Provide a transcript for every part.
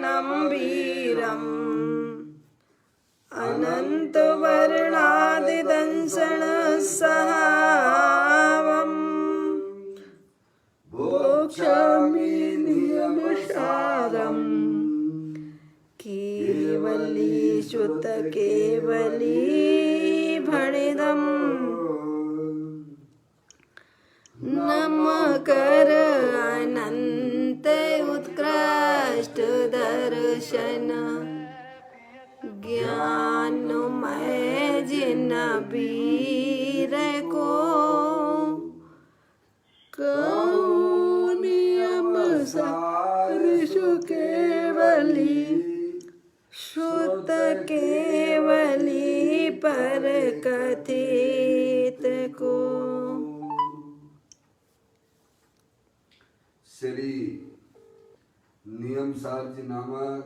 गगनं वीरम् अनन्तवर्णादिदंशनसहावम् भोक्ष्यामि नियमसारम् केवली शुत केवली भणिदम् नमकर अनंत उत्कृष्ट दर्शन ज्ञानमय जिन वीर को कहूँ नियम सार केवली शुद्ध केवली पर कथित को। श्री नियम सार जी नामक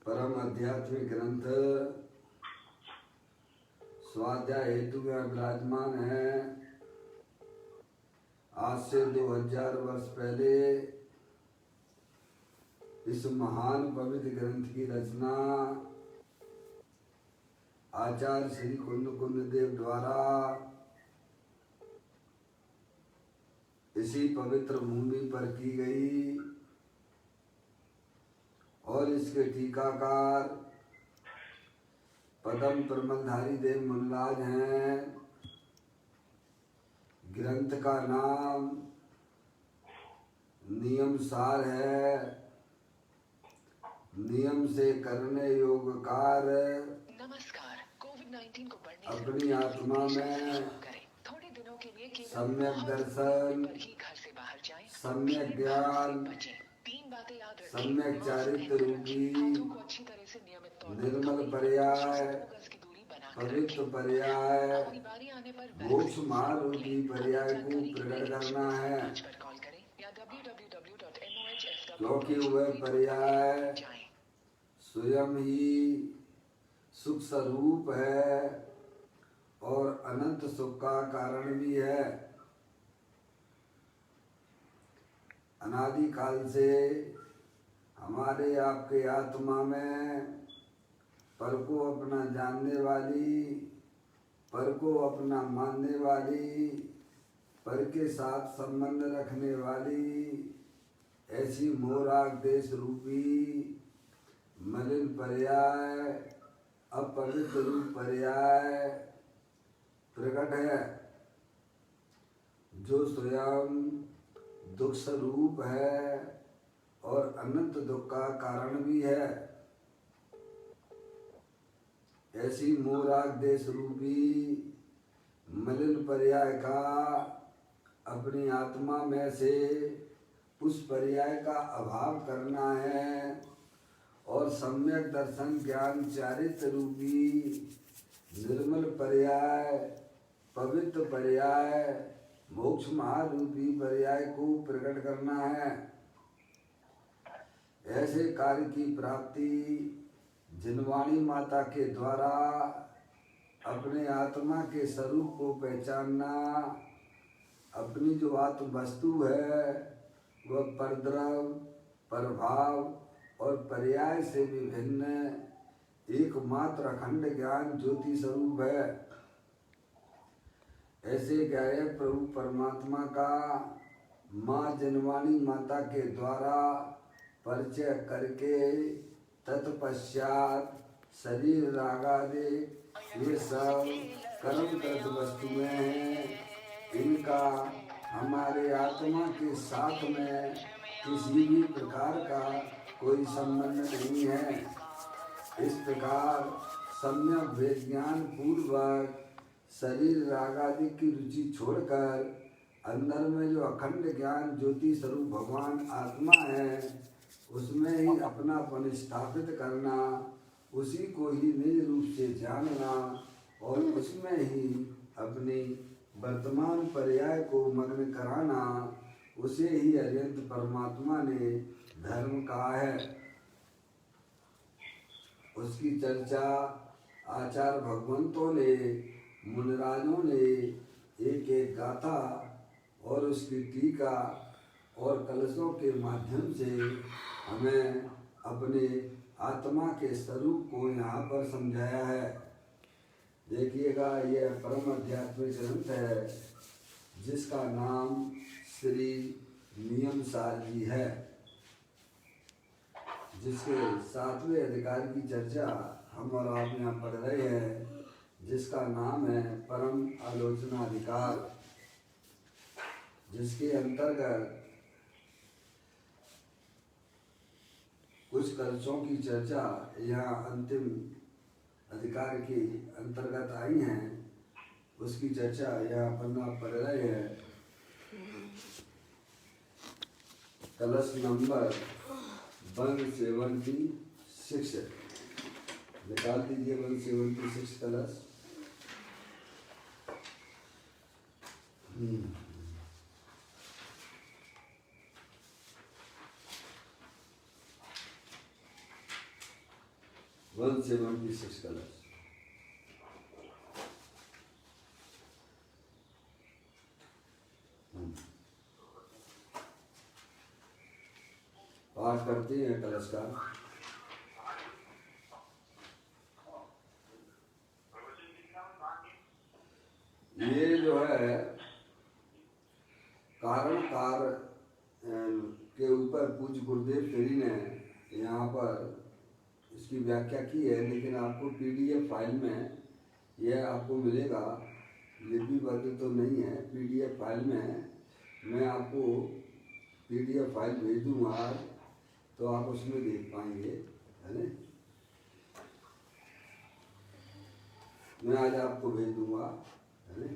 परम आध्यात्मिक ग्रंथ स्वाध्याय हेतु में विराजमान है। आज से 2000 वर्ष पहले इस महान पवित्र ग्रंथ की रचना आचार्य श्री कुंद देव द्वारा इसी पवित्र भूमि पर की गई और इसके टीकाकार पदम प्रमलधारी देव मुनिराज हैं। ग्रंथ का नाम नियम सार है। नियम से करने योग कार्य अपनी आत्मा में सम्यक दर्शन, सम्यक ज्ञान, सम्यक चारित्र रूपी निर्मल पर्याय, पवित्र पर्याय, मोक्ष मार्ग रूपी पर्याय को प्रकट करना है। क्योंकि वह पर्याय स्वयं ही सुख स्वरूप है और अनंत सुख का कारण भी है। अनादि काल से हमारे आपके आत्मा में पर को अपना जानने वाली, पर को अपना मानने वाली, पर के साथ संबंध रखने वाली ऐसी मोराग देश रूपी मलिन पर्याय, अपवित्र रूप पर्याय प्रकट है, जो स्वयं दुख स्वरूप है और अनंत दुख का कारण भी है। ऐसी मोराग देश रूपी मलिन पर्याय का अपनी आत्मा में से उस पर्याय का अभाव करना है और सम्यक दर्शन ज्ञान चारित्र रूपी निर्मल पर्याय, पवित्र पर्याय, मोक्ष महारूपी पर्याय को प्रकट करना है। ऐसे कार्य की प्राप्ति जिनवाणी माता के द्वारा अपने आत्मा के स्वरूप को पहचानना, अपनी जो आत्म वस्तु है वह परद्रव, प्रभाव और पर्याय से विभिन्न एकमात्र अखंड ज्ञान ज्योति स्वरूप है। ऐसे गायक प्रभु परमात्मा का माँ जनवाणी माता के द्वारा परिचय करके तत्पश्चात शरीर रागादि ये सब कर्मकृत वस्तुएं हैं। इनका हमारे आत्मा के साथ में किसी भी प्रकार का कोई संबंध नहीं है। इस प्रकार सम्यक विज्ञान पूर्वक शरीर रागादि की रुचि छोड़कर अंदर में जो अखंड ज्ञान ज्योति स्वरूप भगवान आत्मा है उसमें ही अपनापन स्थापित करना, उसी को ही निज रूप से जानना और उसमें ही अपनी वर्तमान पर्याय को मग्न कराना, उसे ही अरिहंत परमात्मा ने धर्म कहा है। उसकी चर्चा आचार्य भगवंतों ने, मुनिराजों ने एक एक गाथा और उसकी टीका और कलशों के माध्यम से हम हमें अपने आत्मा के स्वरूप को यहाँ पर समझाया है। देखिएगा, यह परम आध्यात्मिक ग्रंथ है जिसका नाम श्री नियम सार जी है, जिसके 7वें अधिकार की चर्चा हम और आप यहाँ पढ़ रहे हैं, जिसका नाम है परम आलोचना अधिकार, जिसके अंतर्गत कुछ कलशों की चर्चा यहाँ अंतिम अधिकार के अंतर्गत आई हैं, उसकी चर्चा यहाँ पन्ना पढ़ रहे हैं। कलश नंबर 176 निकाल दीजिए। 176 कलश। वन 176 कलश। पाठ करते हैं कलश का। ये जो है कारण कार के ऊपर पूज्य गुरुदेव तेरी ने यहाँ पर इसकी व्याख्या की है, लेकिन आपको PDF फाइल में यह आपको मिलेगा, लिपिबद्ध तो नहीं है। PDF फाइल में मैं आपको PDF फाइल भेज दूँगा, तो आप उसमें देख पाएंगे, है ना। मैं आज आपको भेज दूँगा, है ना।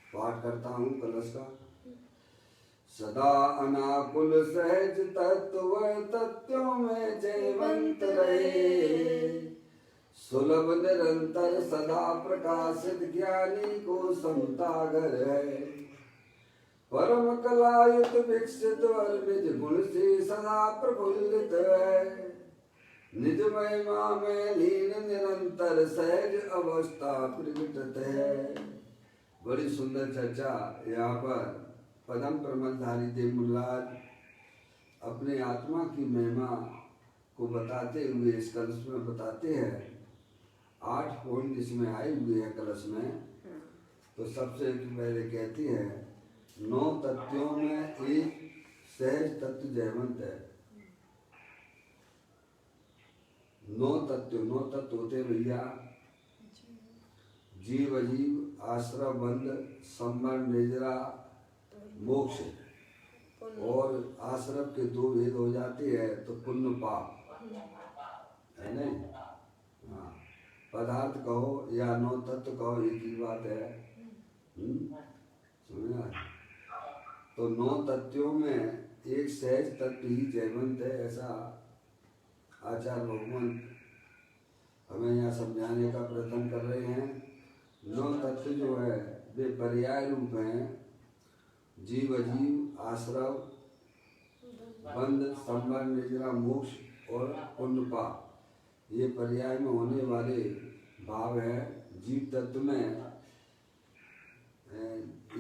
पाठ करता हूँ कलश का। सदा अनाकुल सहज तत्व तत्वों में जयवंत रहे, सुलभ निरंतर सदा प्रकाशित ज्ञानी को समतागर है। परम कलायुत विकसित और निज गुण से सदा प्रफुल्लित है, निज महिमा में लीन निरंतर सहज अवस्था प्रकटत है। बड़ी सुंदर चर्चा यहाँ पर पदम प्रमथधारी देव मुल्लाज अपने आत्मा की महिमा को बताते हुए इस कलश में बताते हैं। 8 पॉइंट इसमें आए हुए हैं कलश में। तो सबसे पहले कहती है, 9 तत्वों में एक सहज तत्व जयवंत है। 9 तत्व होते भैया, जीव अजीव, आश्रय बंध, संबंध, निजरा, मोक्ष। और आश्रम के 2 भेद हो जाते हैं, तो पुण्य पाप, है नहीं। हाँ, पदार्थ कहो या 9 तत्व कहो, एक ही बात है। समझा। तो 9 तत्वों में एक सहज तत्व ही जयवंत है, ऐसा आचार्य भगवान हमें यहाँ समझाने का प्रयत्न कर रहे हैं। 9 तत्व जो है वे पर्याय रूप हैं, जीव अजीव, आश्रव, बंध, संबंध, निजरा, मोक्ष और पुण्य पाप। ये पर्याय में होने वाले भाव हैं। जीव तत्व में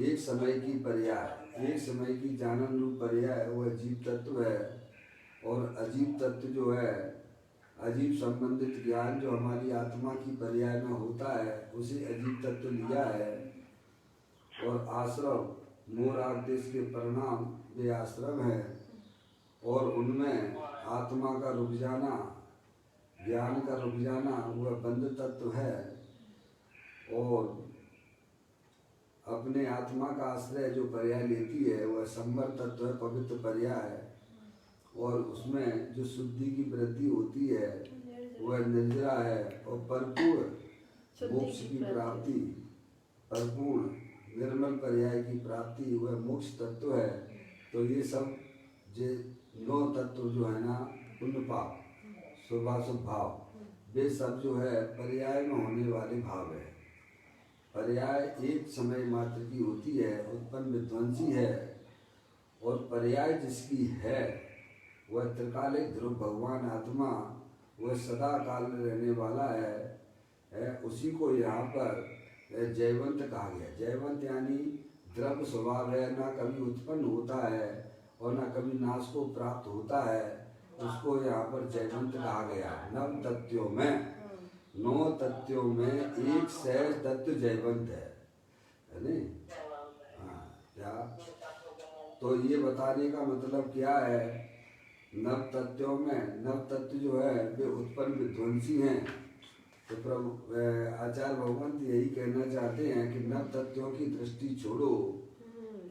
एक समय की पर्याय, एक समय की जानन रूप पर्याय वह जीव तत्व है। और अजीव तत्व जो है, अजीब संबंधित ज्ञान जो हमारी आत्मा की पर्याय में होता है, उसे अजीब तत्व लिया है। और आश्रव, मोराग देश के परिणाम वे आश्रम है, और उनमें आत्मा का रुक जाना, ज्ञान का रुक जाना वह बंध तत्व है। और अपने आत्मा का आश्रय जो पर्याय लेती है वह संवर तत्व है, पवित्र पर्याय है। और उसमें जो शुद्धि की वृद्धि होती है वह निर्जरा है। और परिपूर्ण मोक्ष की प्राप्ति, परिपूर्ण निर्मल पर्याय की प्राप्ति वह मोक्ष तत्व है। तो ये सब जे 9 तत्व जो है ना, पुण्य पाप, शुभाशुभ भाव, वे सब जो है पर्याय में होने वाले भाव है। पर्याय एक समय मात्र की होती है, उत्पन्न विध्वंसी है। और पर्याय जिसकी है वह त्रिकालिक ध्रुव भगवान आत्मा, वह सदा काल में रहने वाला है। उसी को यहाँ पर जयवंत कहा गया। जयवंत यानी द्रव्य स्वभाव है, ना कभी उत्पन्न होता है और न कभी नाश को प्राप्त होता है, उसको यहाँ पर जयवंत कहा गया। नव तत्वों में, 9 तत्वों में एक सहज तत्व जयवंत है नहीं? हाँ, क्या? तो ये बताने का मतलब क्या है? नव तत्वों में, नव तत्व जो है वे उत्पन्न विध्वंसी हैं। तो प्रभु आचार्य भगवंत यही कहना चाहते हैं कि नव तत्वों की दृष्टि छोड़ो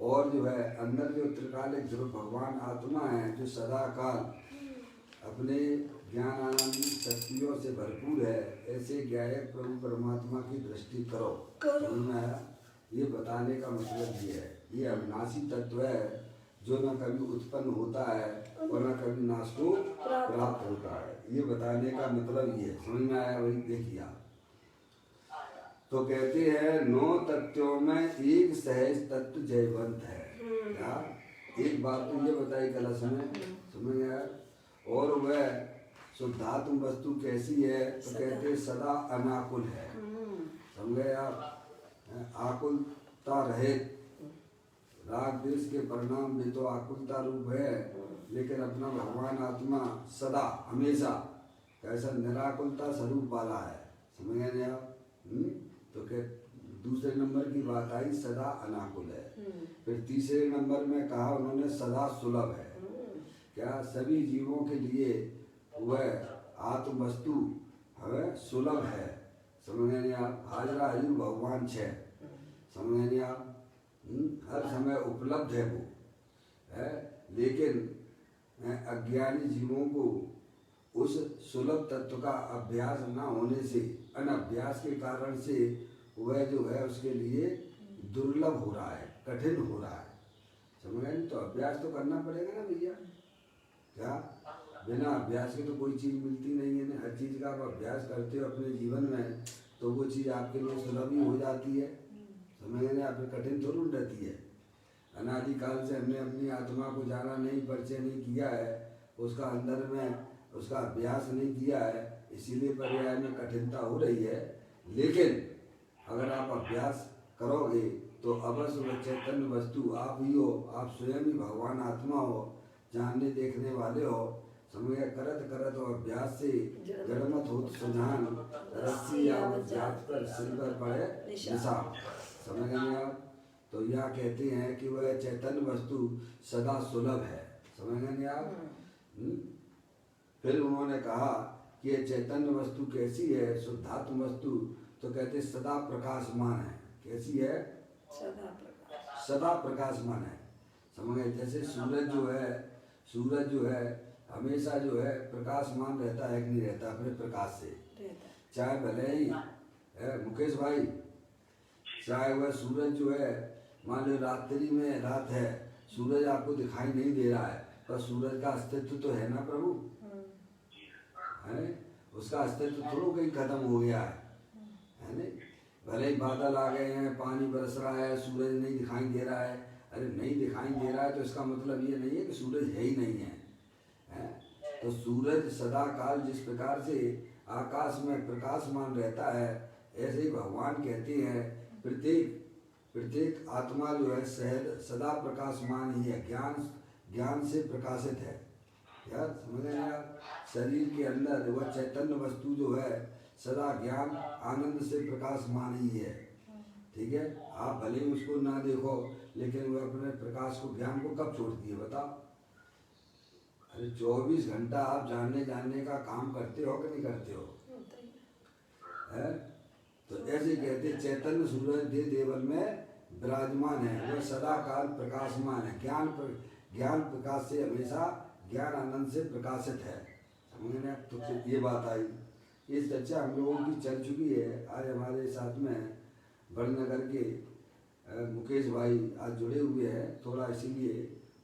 और जो है अंदर जो त्रिकालिक ध्रुव भगवान आत्मा है, जो सदा काल अपने ज्ञान आनंद शक्तियों से भरपूर है, ऐसे ज्ञायक प्रभु परमात्मा की दृष्टि करो। समझ में आया? ये बताने का मतलब ये है, ये अविनाशी तत्व है जो न कभी उत्पन्न होता है और न कभी नाश को प्राप्त होता है। ये बताने का मतलब ये है। समझ में आया? वही देखिए आप। तो कहते हैं 9 तत्वों में एक सहज तत्व जयवंत है। क्या? एक बात तो ये बताई कलश में, समझ में आया? और वह शुद्धात्म वस्तु कैसी है? तो कहते सदा अनाकुल है। समझे आप? आकुलता रहित, राग द्वेष के परिणाम भी तो आकुलता रूप है, लेकिन अपना भगवान आत्मा सदा हमेशा कैसा निराकुलता स्वरूप वाला है। समझ गए आप? तो क्या दूसरे नंबर की बात आई, सदा अनाकुल है। फिर तीसरे नंबर में कहा उन्होंने सदा सुलभ है। क्या? सभी जीवों के लिए वह आत्म वस्तु हमें सुलभ है। समझ गए आप? हाजरा हजूर भगवान 6। समझ गए आप? हर समय उपलब्ध है वो है, लेकिन अज्ञानी जीवों को उस सुलभ तत्व का अभ्यास न होने से, अनभ्यास के कारण से वह जो है उसके लिए दुर्लभ हो रहा है, कठिन हो रहा है। समझ गए? तो अभ्यास तो करना पड़ेगा ना भैया। क्या? बिना अभ्यास के तो कोई चीज़ मिलती नहीं है ना। हर चीज़ का आप अभ्यास करते हो अपने जीवन में तो वो चीज़ आपके लिए सुलभ ही हो जाती है। समझ गए? आपने कठिन थोड़ी रहती है। अनादिकाल से हमने अपनी आत्मा को जाना नहीं, परिचय नहीं किया है, उसका अंदर में उसका अभ्यास नहीं किया है, इसीलिए पर्याय में कठिनता हो रही है। लेकिन अगर आप अभ्यास करोगे तो अवश्य वह चैतन्य वस्तु आप ही हो, आप स्वयं ही भगवान आत्मा हो, जानने देखने वाले हो। समझ गए? करत करत और अभ्यास से जड़मत हो सुजान, रस्सी आवत जात पर सिर पर पड़े निशान। समझ गए आप? तो यह कहते हैं कि वह चैतन्य वस्तु सदा सुलभ है। समझ गए आप? फिर उन्होंने कहा कि यह चैतन्य वस्तु कैसी है? शुद्धात्म वस्तु। तो कहते सदा प्रकाशमान है। कैसी है? सदा प्रकाशमान है। समझ गए? जैसे सूरज जो है हमेशा जो है प्रकाशमान रहता है कि नहीं रहता? अपने प्रकाश से। चाहे भले ही मुकेश भाई, चाहे वह सूरज जो है मान लो रात्रि में रात है, सूरज आपको दिखाई नहीं दे रहा है, पर सूरज का अस्तित्व तो है ना प्रभु, है? उसका अस्तित्व थोड़ा कहीं खत्म हो गया है नहीं? भले ही बादल आ गए हैं, पानी बरस रहा है, सूरज नहीं दिखाई दे रहा है। अरे नहीं दिखाई दे रहा है तो इसका मतलब ये नहीं है कि सूरज है ही नहीं है। तो सूरज सदा काल जिस प्रकार से आकाश में प्रकाशमान रहता है, ऐसे ही भगवान कहते हैं प्रत्येक आत्मा जो है सदा प्रकाशमान ही है, ज्ञान से प्रकाशित है। यार समझ रहे हैं आप? शरीर के अंदर वह चैतन्य वस्तु जो है सदा ज्ञान आनंद से प्रकाशमान ही है। ठीक है? आप भले ही उसको ना देखो, लेकिन वह अपने प्रकाश को, ज्ञान को कब छोड़ती है बताओ? अरे 24 घंटा आप जानने का काम करते हो कि नहीं करते हो? है? तो ऐसे कहते चैतन्य सूरज दे देवल में विराजमान है, वह सदा काल प्रकाशमान है, ज्ञान प्रकाश से हमेशा ज्ञान आनंद से प्रकाशित है। समझे? तो ये बात आई। ये चर्चा हम लोगों की चल चुकी है। आज हमारे साथ में बड़नगर के मुकेश भाई आज जुड़े हुए हैं, थोड़ा इसीलिए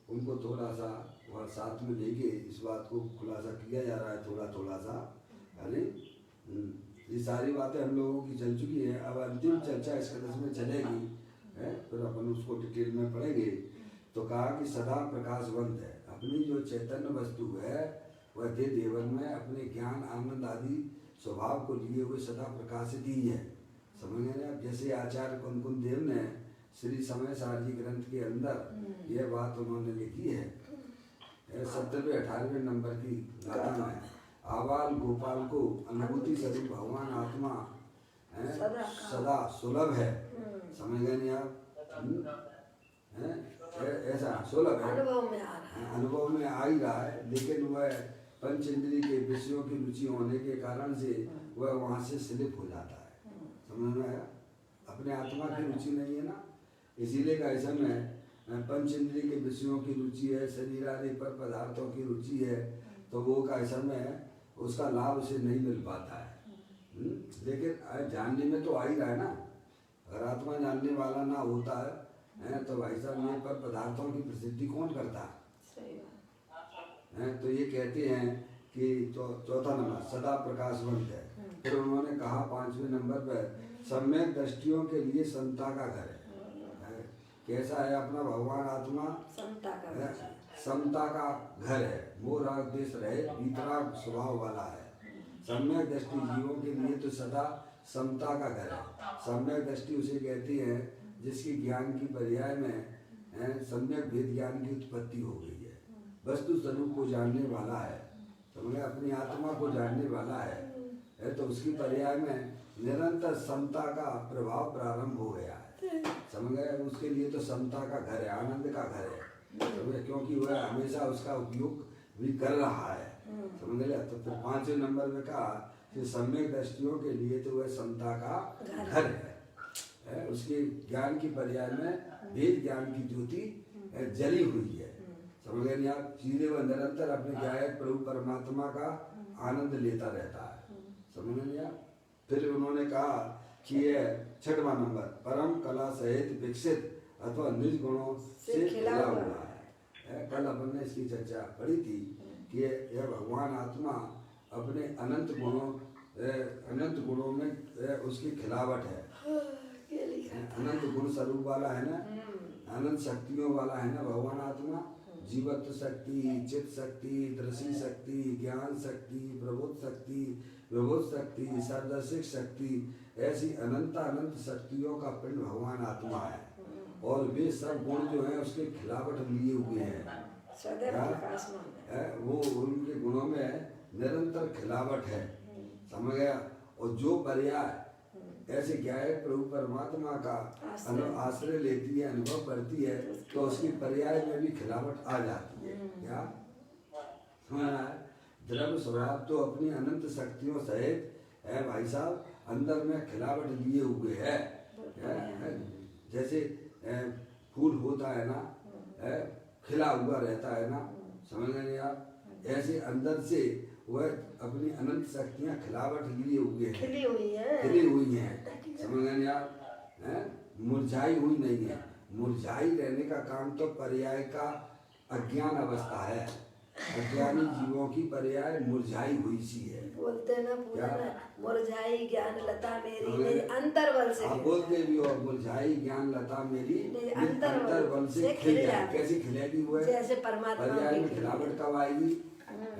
उनको थोड़ा सा वहाँ साथ में लेके इस बात को खुलासा किया जा रहा है थोड़ा सा। अरे ये सारी बातें हम लोगों की चल चुकी है। अब अंतिम चर्चा इस कदस में चलेगी है, फिर अपन उसको डिटेल में पढ़ेंगे। तो कहा कि सदा प्रकाशवंत है, अपनी जो चैतन्य वस्तु है वह दे देवन में अपने ज्ञान आनंद आदि स्वभाव को लिए हुए सदा प्रकाशित ही है। समझ गए आप? जैसे आचार्य कुंकुम देव ने श्री समय सारजी ग्रंथ के अंदर यह बात उन्होंने लिखी है 17वें 18वें नंबर की गाथा में आबाल गोपाल को अनुभूति स्वरूप भगवान आत्मा है, सदा सुलभ है। समझ गए नहीं आप? ऐसा सुलभ है, अनुभव में आ ही रहा है, लेकिन वह पंच इंद्रिय के विषयों की रुचि होने के कारण से वह वहाँ से स्लिप हो जाता है। समझ में आया? अपने आत्मा की रुचि नहीं है ना, इसीलिए का ऐसा में पंच इंद्रिय के विषयों की रुचि है, शरीर आदि पर पदार्थों की रुचि है, तो वो का ऐसा में उसका लाभ उसे नहीं मिल पाता है। लेकिन जानने में तो आ ही रहा है ना। अगर आत्मा जानने वाला ना होता है तो भाई साहब ये पर पदार्थों की प्रसिद्धि कौन करता है? तो ये कहते हैं कि चौथा नंबर सदा प्रकाशवंत है। फिर उन्होंने कहा 5वें नंबर पर सम्यक दृष्टियों के लिए समता का घर है। कैसा है अपना भगवान आत्मा? समता का घर है, मोराग देश रहे, वीतराग स्वभाव वाला है। सम्यक दृष्टि जीवों के लिए तो सदा समता का घर है। सम्यक दृष्टि उसे कहती है जिसकी ज्ञान की पर्याय में सम्यक भेद ज्ञान की उत्पत्ति हो गई है, वस्तु स्वरूप को जानने वाला है, समझे, अपनी आत्मा को जानने वाला है तो उसकी पर्याय में निरंतर समता का प्रभाव प्रारंभ हो गया है। समझ गए? उसके लिए तो समता का घर है, आनंद का घर है, क्योंकि वह हमेशा उसका उपयोग भी कर रहा है। समझ गए? तो फिर 5वें नंबर में कहा कि सम्यक दृष्टियों के लिए तो वह समता का घर है। उसके ज्ञान की पर्याय में वेद ज्ञान की ज्योति जली हुई है। समझ गए? आप सीधे व निरंतर अपने गायक प्रभु परमात्मा का आनंद लेता रहता है। समझ गए? फिर उन्होंने कहा कि यह 6वां नंबर परम कला सहित विकसित अथवा निज गुणों से खिला हुआ है। कल अपन ने इसकी चर्चा पढ़ी थी कि यह भगवान आत्मा अपने अनंत गुणों में उसकी खिलावट है। अनंत गुण स्वरूप वाला है ना, अनंत शक्तियों वाला है ना भगवान आत्मा। जीवत्व शक्ति, चित्त शक्ति, दृष्टि शक्ति, ज्ञान शक्ति, प्रबोध शक्ति, विभुत शक्ति, सर्वदर्शिक शक्ति, ऐसी अनंत शक्तियों का पिंड भगवान आत्मा है। और वे सब गुण जो है उसके खिलावट लिए हुए हैं, वो उनके गुणों में निरंतर खिलावट है। समझ गया? और जो पर्याय ऐसे क्या है प्रभु परमात्मा का आश्रय लेती है, अनुभव करती है, तो उसकी पर्याय में भी खिलावट आ जाती है। क्या समझ रहा है? द्रव्य स्वभाव तो अपनी अनंत शक्तियों सहित है भाई साहब, अंदर में खिलावट लिए हुए है। जैसे फूल होता है ना, खिला हुआ रहता है ना, समझ गए आप? ऐसे अंदर से वह अपनी अनंत शक्तियाँ खिलावट लिए हुए हैं, खिली हुई हैं। समझ गए आप? मुरझाई हुई नहीं है। मुरझाई रहने का काम तो पर्याय का अज्ञान अवस्था है। अज्ञानी जीवों की पर्याय मुरझाई हुई सी है। बोलते ना पूरा मुरझाई ज्ञान लता मेरी अंतर बल से, आप बोलते भी हो मुरझाई ज्ञान लता मेरी अंतर बल से खिल जाए। कैसी खिलेगी वो? जैसे परमात्मा पर्याय में खिलावट कब आएगी?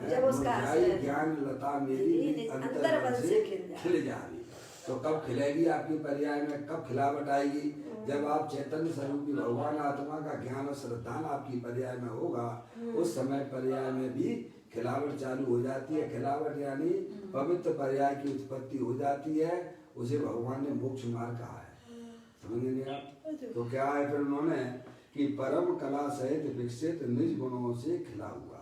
जब उसका ज्ञान लता मेरी अंतर बल से खिल जाएगी। तो कब खिलेगी आपकी पर्याय में? कब खिलावट आएगी? जब आप चैतन्य स्वरूपी भगवान आत्मा का ज्ञान और श्रद्धान आपकी पर्याय में होगा, उस समय पर्याय में भी खिलावट चालू हो जाती है। खिलावट यानी पवित्र पर्याय की उत्पत्ति हो जाती है। उसे भगवान ने मोक्ष मार्ग कहा है। समझ गए आप? तो क्या है फिर उन्होंने कि परम कला सहित विकसित निज गुणों से खिला हुआ है।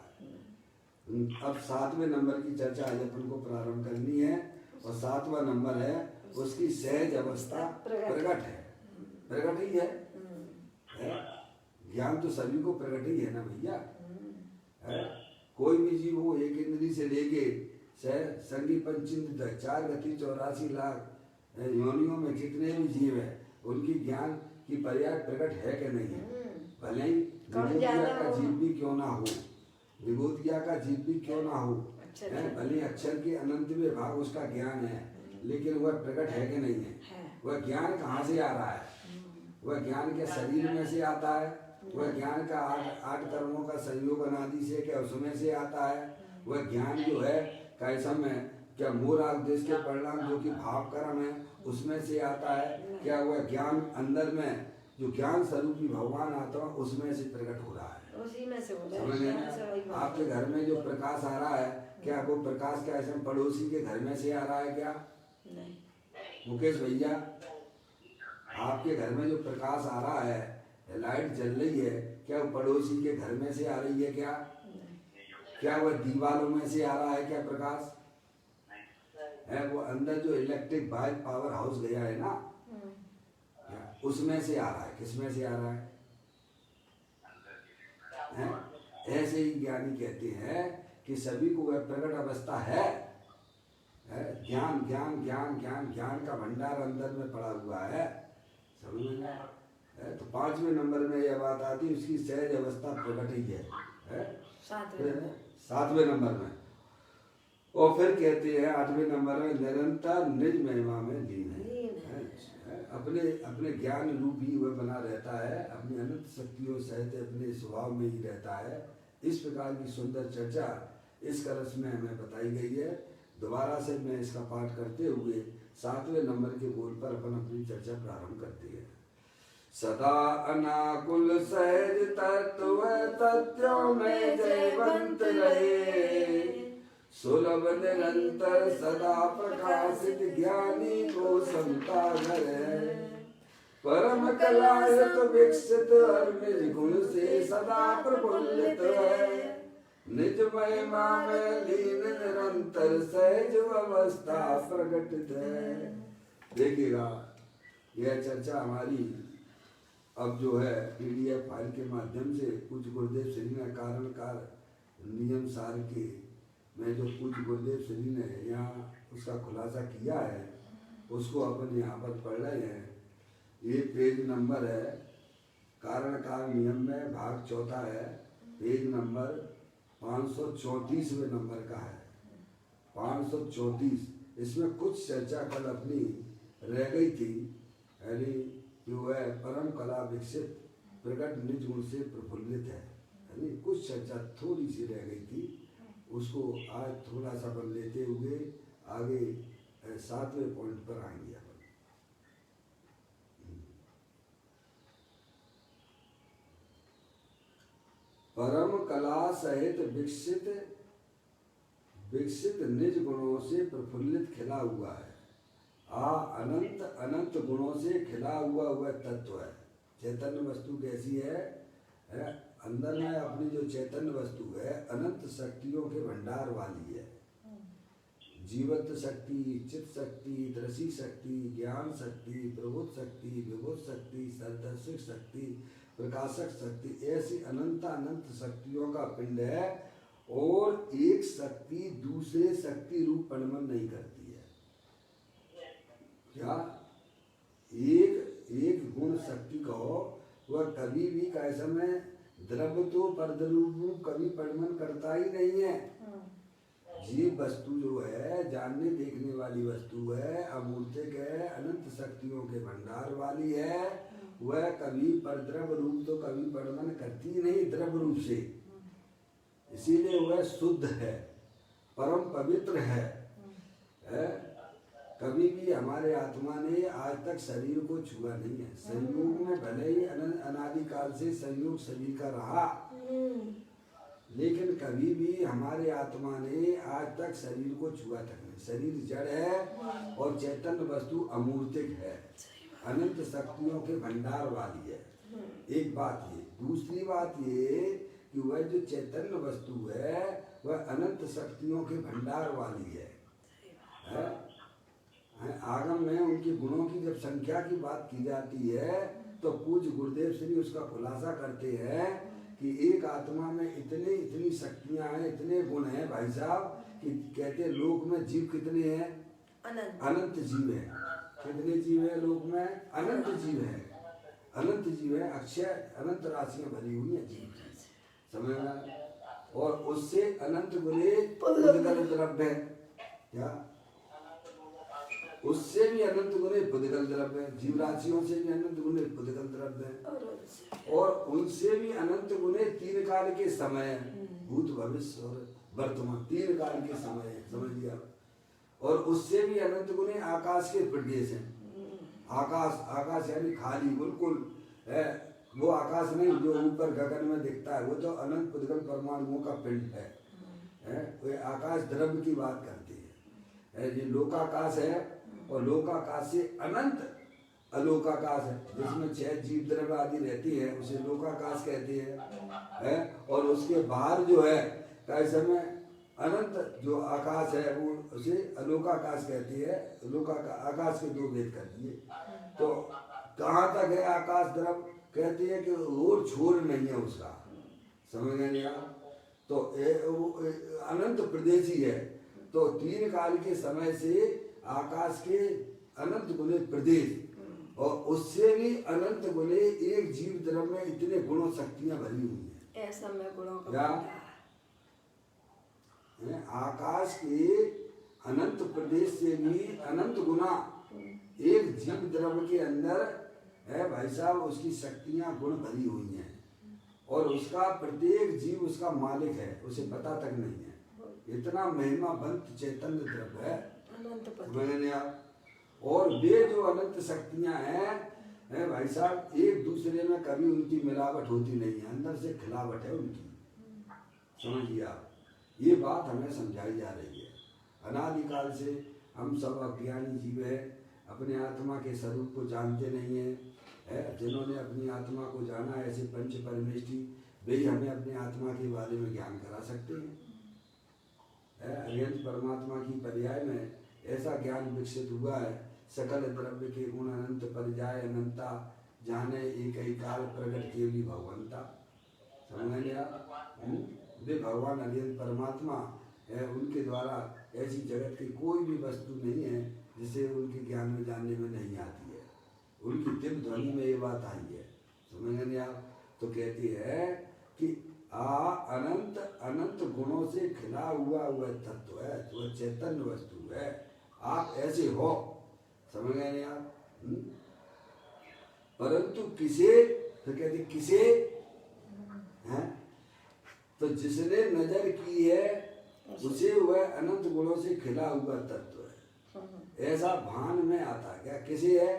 अब 7वें नंबर की चर्चा आज अपन को प्रारंभ करनी है, और 7वां नंबर है उसकी सहज अवस्था प्रकट है। प्रकट ही है, ज्ञान तो सभी को प्रकट ही है ना भैया। कोई भी जीव हो, एक इंद्री से लेके संगी पंचिंद तक 4 गति 84 लाख योनियों में जितने भी जीव है, उनकी ज्ञान की पर्याय प्रकट है कि नहीं है? भले ही विभूतिया का जीव भी क्यों ना हो, विभूतिया का जीव भी क्यों ना हो, भले अक्षर के अनंत विभाग उसका ज्ञान है, लेकिन वह प्रकट है कि नहीं है? वह ज्ञान कहाँ से आ रहा है? वह ज्ञान के शरीर में से आता है? वह ज्ञान का 8 कर्मों का संयोग अनादि से क्या उसमें से आता है? वह ज्ञान जो है कैसा में क्या मोराग देश के परिणाम जो कि भाव कर्म है उसमें से आता है? क्या वह ज्ञान अंदर में जो ज्ञान स्वरूपी भगवान आता है उसमें से प्रकट हो रहा है? उसी में से बोला समझ लेना। आपके घर में जो प्रकाश आ रहा है, क्या वो प्रकाश क्या ऐसे पड़ोसी के घर में से आ रहा है क्या? नहीं। मुकेश भैया, आपके घर में जो प्रकाश आ रहा है, लाइट जल रही है, क्या वो पड़ोसी के घर में से आ रही है क्या? क्या वह दीवारों में से आ रहा है क्या प्रकाश? है वो अंदर जो इलेक्ट्रिक पावर हाउस गया है ना, उसमें से आ रहा है। किसमें से आ रहा है? ऐसे ही ज्ञानी कहते हैं कि सभी को वह प्रकट अवस्था है, ज्ञान ज्ञान ज्ञान ज्ञान ज्ञान का भंडार अंदर में पड़ा हुआ है। समझ में आया? तो 5वें नंबर में यह बात आती है, उसकी सहज अवस्था प्रकट ही है 7वें नंबर में। और फिर कहते हैं 8वें नंबर में निरंतर निज महिमा में लीन है। अपने अपने ज्ञान रूप ही वह बना रहता है, अपनी अनंत शक्तियों सहित अपने स्वभाव में ही रहता है। इस प्रकार की सुंदर चर्चा इस कलश में हमें बताई गई है। दोबारा से मैं इसका पाठ करते हुए 7वें नंबर के बोल पर अपन अपनी चर्चा प्रारंभ करते हैं। सदा अनाकुल सहज तत्व तत्वों में जयवंत रहे, सुलभ निरंतर सदा प्रकाशित ज्ञानी को समता है। परम कलायत विकसित और निज गुण से सदा प्रफुल्लित है, निज महिमा में लीन निरंतर सहज अवस्था प्रकटित है। देखिएगा, यह चर्चा हमारी अब जो है PDF फाइल के माध्यम से पूज्य गुरुदेव श्री ने कारण कार नियम सार के में जो पूज्य गुरुदेव श्री ने यहाँ उसका खुलासा किया है, उसको अपन यहाँ पर पढ़ रहे हैं। ये पेज नंबर है, कारण कार नियम में भाग 4 है, पेज नंबर 534वें नंबर का है, 534। इसमें कुछ चर्चा कल अपनी रह गई थी, यानी जो है परम कला विकसित प्रकट निज गुण से प्रफुल्लित है, यानी कुछ चर्चा थोड़ी सी रह गई थी, उसको आज थोड़ा सा बन लेते हुए आगे 7वें पॉइंट पर आएंगे अपन। परम कला सहित विकसित निज गुणों से प्रफुल्लित खिला हुआ है, अनंत अनंत गुणों से खिला हुआ वह तत्व है। चैतन्य वस्तु कैसी है? अंदर में अपनी जो चैतन्य वस्तु है अनंत शक्तियों के भंडार वाली है। जीवत शक्ति, चित्त शक्ति, दृषि शक्ति, ज्ञान शक्ति, प्रबोध शक्ति, विभुत शक्ति, सरदर्शक शक्ति, प्रकाशक शक्ति, ऐसी अनंत अनंत शक्तियों का पिंड है। और एक शक्ति दूसरे शक्ति रूप परिणमन नहीं करती है। क्या एक गुण शक्ति कहो, वह कभी भी कैसे में द्रव्य तो परद्रव्य कभी परिणमन करता ही नहीं है। जीव वस्तु जो है जानने देखने वाली वस्तु है, अमूर्तिक है, अनंत शक्तियों के भंडार वाली है, वह कभी परद्रव्य रूप तो कभी परिणमन करती नहीं द्रव्य रूप से। इसीलिए वह शुद्ध है, परम पवित्र है। कभी भी हमारे आत्मा ने आज तक शरीर को छुआ नहीं है। संयोग में भले ही अनादिकाल से संयोग शरीर का रहा, लेकिन कभी भी हमारे आत्मा ने आज तक शरीर को छुआ तक नहीं। शरीर जड़ है और चैतन्य वस्तु अमूर्तिक है, अनंत शक्तियों के भंडार वाली है। एक बात ये। दूसरी बात ये कि वह जो चैतन्य वस्तु है वह अनंत शक्तियों के भंडार वाली है। आगम में उनके गुणों की जब संख्या की बात की जाती है तो पूज्य गुरुदेव श्री उसका खुलासा करते हैं कि एक आत्मा में इतनी शक्तियां हैं, इतने गुण हैं भाई साहब, कि कहते लोक में जीव कितने हैं? अनंत जीव है। कितने जीव है लोक में? अनंत जीव है। अनंत जीव है, अक्षय अनंत राशियां भरी हुई है जीव की, समझ में? और उससे अनंत गुणे पुद्गल द्रव्य है। क्या? उससे भी अनंत गुणे पुद्गल द्रव्य है। जीव राशियों से भी अनंत गुणे पुद्गल द्रव्य है। और उनसे भी अनंत गुणे 3 काल के समय, भूत भविष्य और वर्तमान 3 काल के समय है, समझ लिया? और उससे भी अनंत गुणे आकाश के प्रदेश हैं। आकाश यानी खाली बिल्कुल है, वो आकाश नहीं जो ऊपर गगन में दिखता है, वो तो अनंत पुद्गल परमाणुओं का पिंड है। वो आकाश द्रव्य की बात करती है। ये लोकाकाश है और लोकाकाश से अनंत अलोकाकाश है, जिसमें 6 जीव द्रव्य आदि रहती है, उसे लोकाकाश कहते हैं। और उसके बाहर जो है कैसे में अनंत जो आकाश है वो उसे अलोकाकाश कहती है। आकाश के 2 भेद कर दिए। तो कहाँ तक है आकाश द्रव्य, कहती है कि और छोर नहीं है उसका, समझ गए नहीं आप। तो अनंत प्रदेशी है। तो 3 काल के समय से आकाश के अनंत गुणे प्रदेश, और उससे भी अनंत गुणे एक जीव द्रव्य में इतने गुणों शक्तियां भरी हुई है। ऐसा में गुणों का आकाश के अनंत प्रदेश से भी अनंत गुना एक जीव द्रव्य के अंदर है भाई साहब, उसकी शक्तियां गुण भरी हुई हैं। और उसका प्रत्येक जीव उसका मालिक है, उसे पता तक नहीं है। इतना महिमावंत चैतन्य द्रव्य है अनंत। और वे जो अनंत शक्तियां हैं भाई साहब, एक दूसरे में कभी उनकी मिलावट होती नहीं है, अंदर से खिलावट है उनकी, समझिए आप। ये बात हमें समझाई जा रही है। अनादिकाल से हम सब अज्ञानी जीव है, अपने आत्मा के स्वरूप को जानते नहीं है। जिन्होंने अपनी आत्मा को जाना, ऐसे पंच परमेष्ठी, वे ही हमें अपने आत्मा के बारे में ज्ञान करा सकते हैं। अनंत परमात्मा की पर्याय में ऐसा ज्ञान विकसित हुआ है। सकल द्रव्य के गुण अनंत पर्याय अनंता, जाने एक ही काल प्रगट केवली भगवंता। समझ गए आप। वे भगवान अनंत परमात्मा है, उनके द्वारा ऐसी जगत की कोई भी वस्तु नहीं है जिसे उनके ज्ञान में जानने में नहीं आती है। उनकी दिव्य ध्वनि में ये बात आई है, समझ गए आप। तो कहती है कि अनंत अनंत गुणों से खिला हुआ वह तत्व है, वह चैतन्य वस्तु है, आप ऐसे हो, समझ गए आप। परंतु किसे, तो कहते किसे हैं, तो जिसने नजर की है उसे वह अनंत गुणों से खिला हुआ तत्व है, ऐसा भान में आता। क्या किसे है?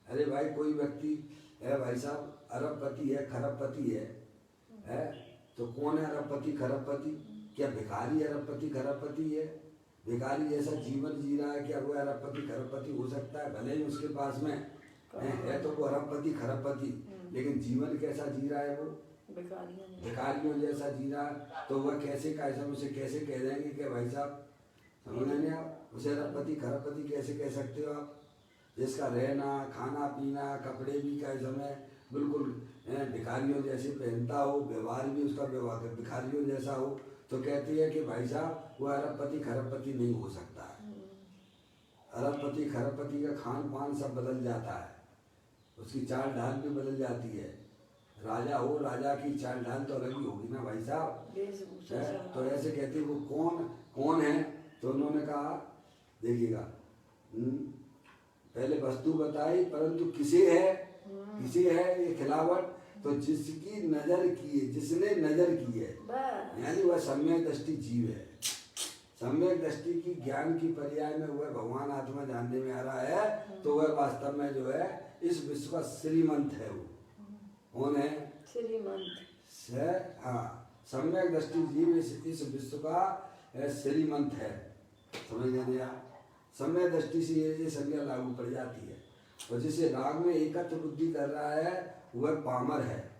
अरे भाई कोई व्यक्ति है भाई साहब, अरबपति है, खरबपति है, तो कौन है अरबपति खरबपति? क्या भिखारी अरबपति खरबपति है? भिखारी जैसा जीवन जी रहा है, क्या वो अरबपति खरबपति हो सकता है? भले ही उसके पास में है तो वो अरबपति खरबपति, लेकिन जीवन कैसा जी रहा है? वो भिखारियों जैसा जी रहा है। तो वह कैसे उसे कैसे कह देंगे कि भाई साहब, समझ नहीं आप, उसे अरबपति खरबपति कैसे कह सकते हो आप? जिसका रहना खाना पीना कपड़े भी का समय बिल्कुल भिखारियों जैसे पहनता हो, व्यवहार भी उसका व्यवहार भिखारियों जैसा हो, तो कहती है कि भाई साहब वो अरबपति खरबपति नहीं हो सकता है। अरबपति खरबपति का खान पान सब बदल जाता है, उसकी चाल ढाल भी बदल जाती है। राजा हो, राजा की चाल ढाल तो अलग ही होगी ना भाई साहब। तो ऐसे कहते वो कौन है? तो उन्होंने कहा देखिएगा, पहले वस्तु बताई, परंतु किसे है ये खिलावट? तो जिसकी नजर की है, जिसने नजर की है, यानी वह सम्यक दृष्टि जीव है। सम्यक दृष्टि की ज्ञान की पर्याय में वह भगवान आत्मा जानने में आ रहा है, तो वह वास्तव में जो है इस विश्व का श्रीमंत है। वो कौन है? श्रीमंत। हाँ, सम्यक दृष्टि जीव इस विश्व का श्रीमंत है, समझ गए आप। सम्यक दृष्टि से ये संज्ञा लागू पड़ जाती है। और जिसे राग में एकत्र बुद्धि कर रहा है वह पामर है।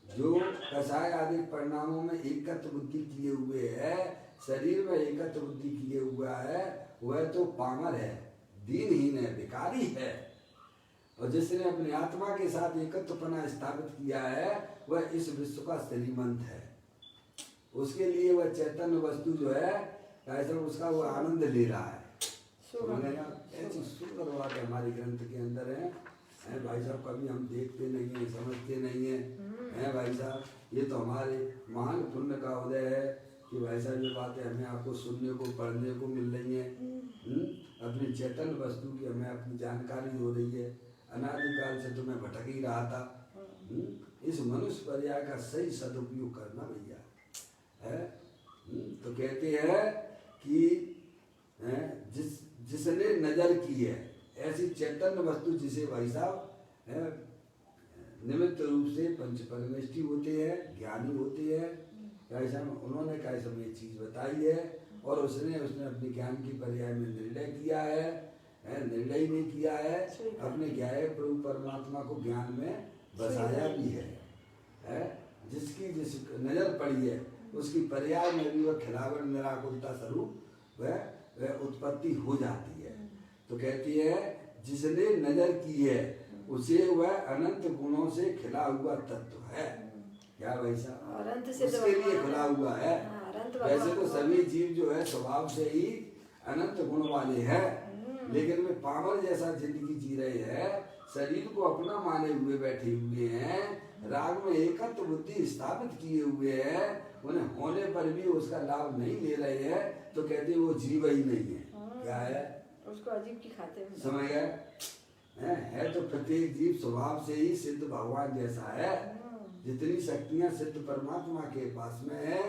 जो कसाय आदि परिणामों में एकत्र बुद्धि किए हुए है, शरीर में एकत्र बुद्धि किए हुआ है, वह तो पामर है, दीनहीन है, भिखारी है। और जिसने अपनी आत्मा के साथ एकत्रपना स्थापित किया है वह इस विश्व का श्रीमंत है। उसके लिए वह चैतन्य वस्तु जो है ऐसा उसका वो आनंद ले रहा है। ऐसी सुंदर बात हमारे ग्रंथ के अंदर है भाई साहब, कभी हम देखते नहीं है, समझते नहीं है भाई साहब। ये तो हमारे महान पुण्य का उदय है कि भाई साहब ये बातें हमें आपको सुनने को पढ़ने को मिल रही हैं। अपनी चैतन्य वस्तु की हमें अपनी जानकारी हो रही है। अनादिकाल से तो मैं भटक ही रहा था। इस मनुष्य पर्याय का सही सदुपयोग करना भैया है। तो कहते हैं कि जिसने नजर की है, ऐसी चैतन्य वस्तु जिसे भाई साहब निमित्त रूप से पंच परमेष्टि होते हैं, ज्ञानी होते हैं। कैसा उन्होंने कैसा ये चीज बताई है और उसने अपने ज्ञान की पर्याय में निर्णय किया है, निर्णय नहीं किया है, अपने क्या है प्रभु परमात्मा को ज्ञान में बसाया भी है। जिसकी जिस नजर पड़ी है उसकी पर्याय में भी वह खिलावट निराकुलता स्वरूप वह उत्पत्ति हो जाती है। तो कहती है जिसने नजर की है उसे वह अनंत गुणों से खिला हुआ तत्व है। क्या वैसा उसके लिए खुला हुआ है। वैसे तो सभी जीव जो है स्वभाव से ही अनंत गुण वाले हैं, लेकिन वे पामर जैसा जिंदगी जी रहे हैं, शरीर को अपना माने हुए बैठे हुए हैं, राग में एकत्व बुद्धि स्थापित किए हुए हैं, उन्हें होने पर भी उसका लाभ नहीं ले रहे हैं, तो कहते वो जीव ही नहीं है। क्या है उसको अजीब की खाते हैं। समझ गए है तो प्रत्येक जीव स्वभाव से ही सिद्ध भगवान जैसा है। जितनी शक्तियां सिद्ध परमात्मा के पास में है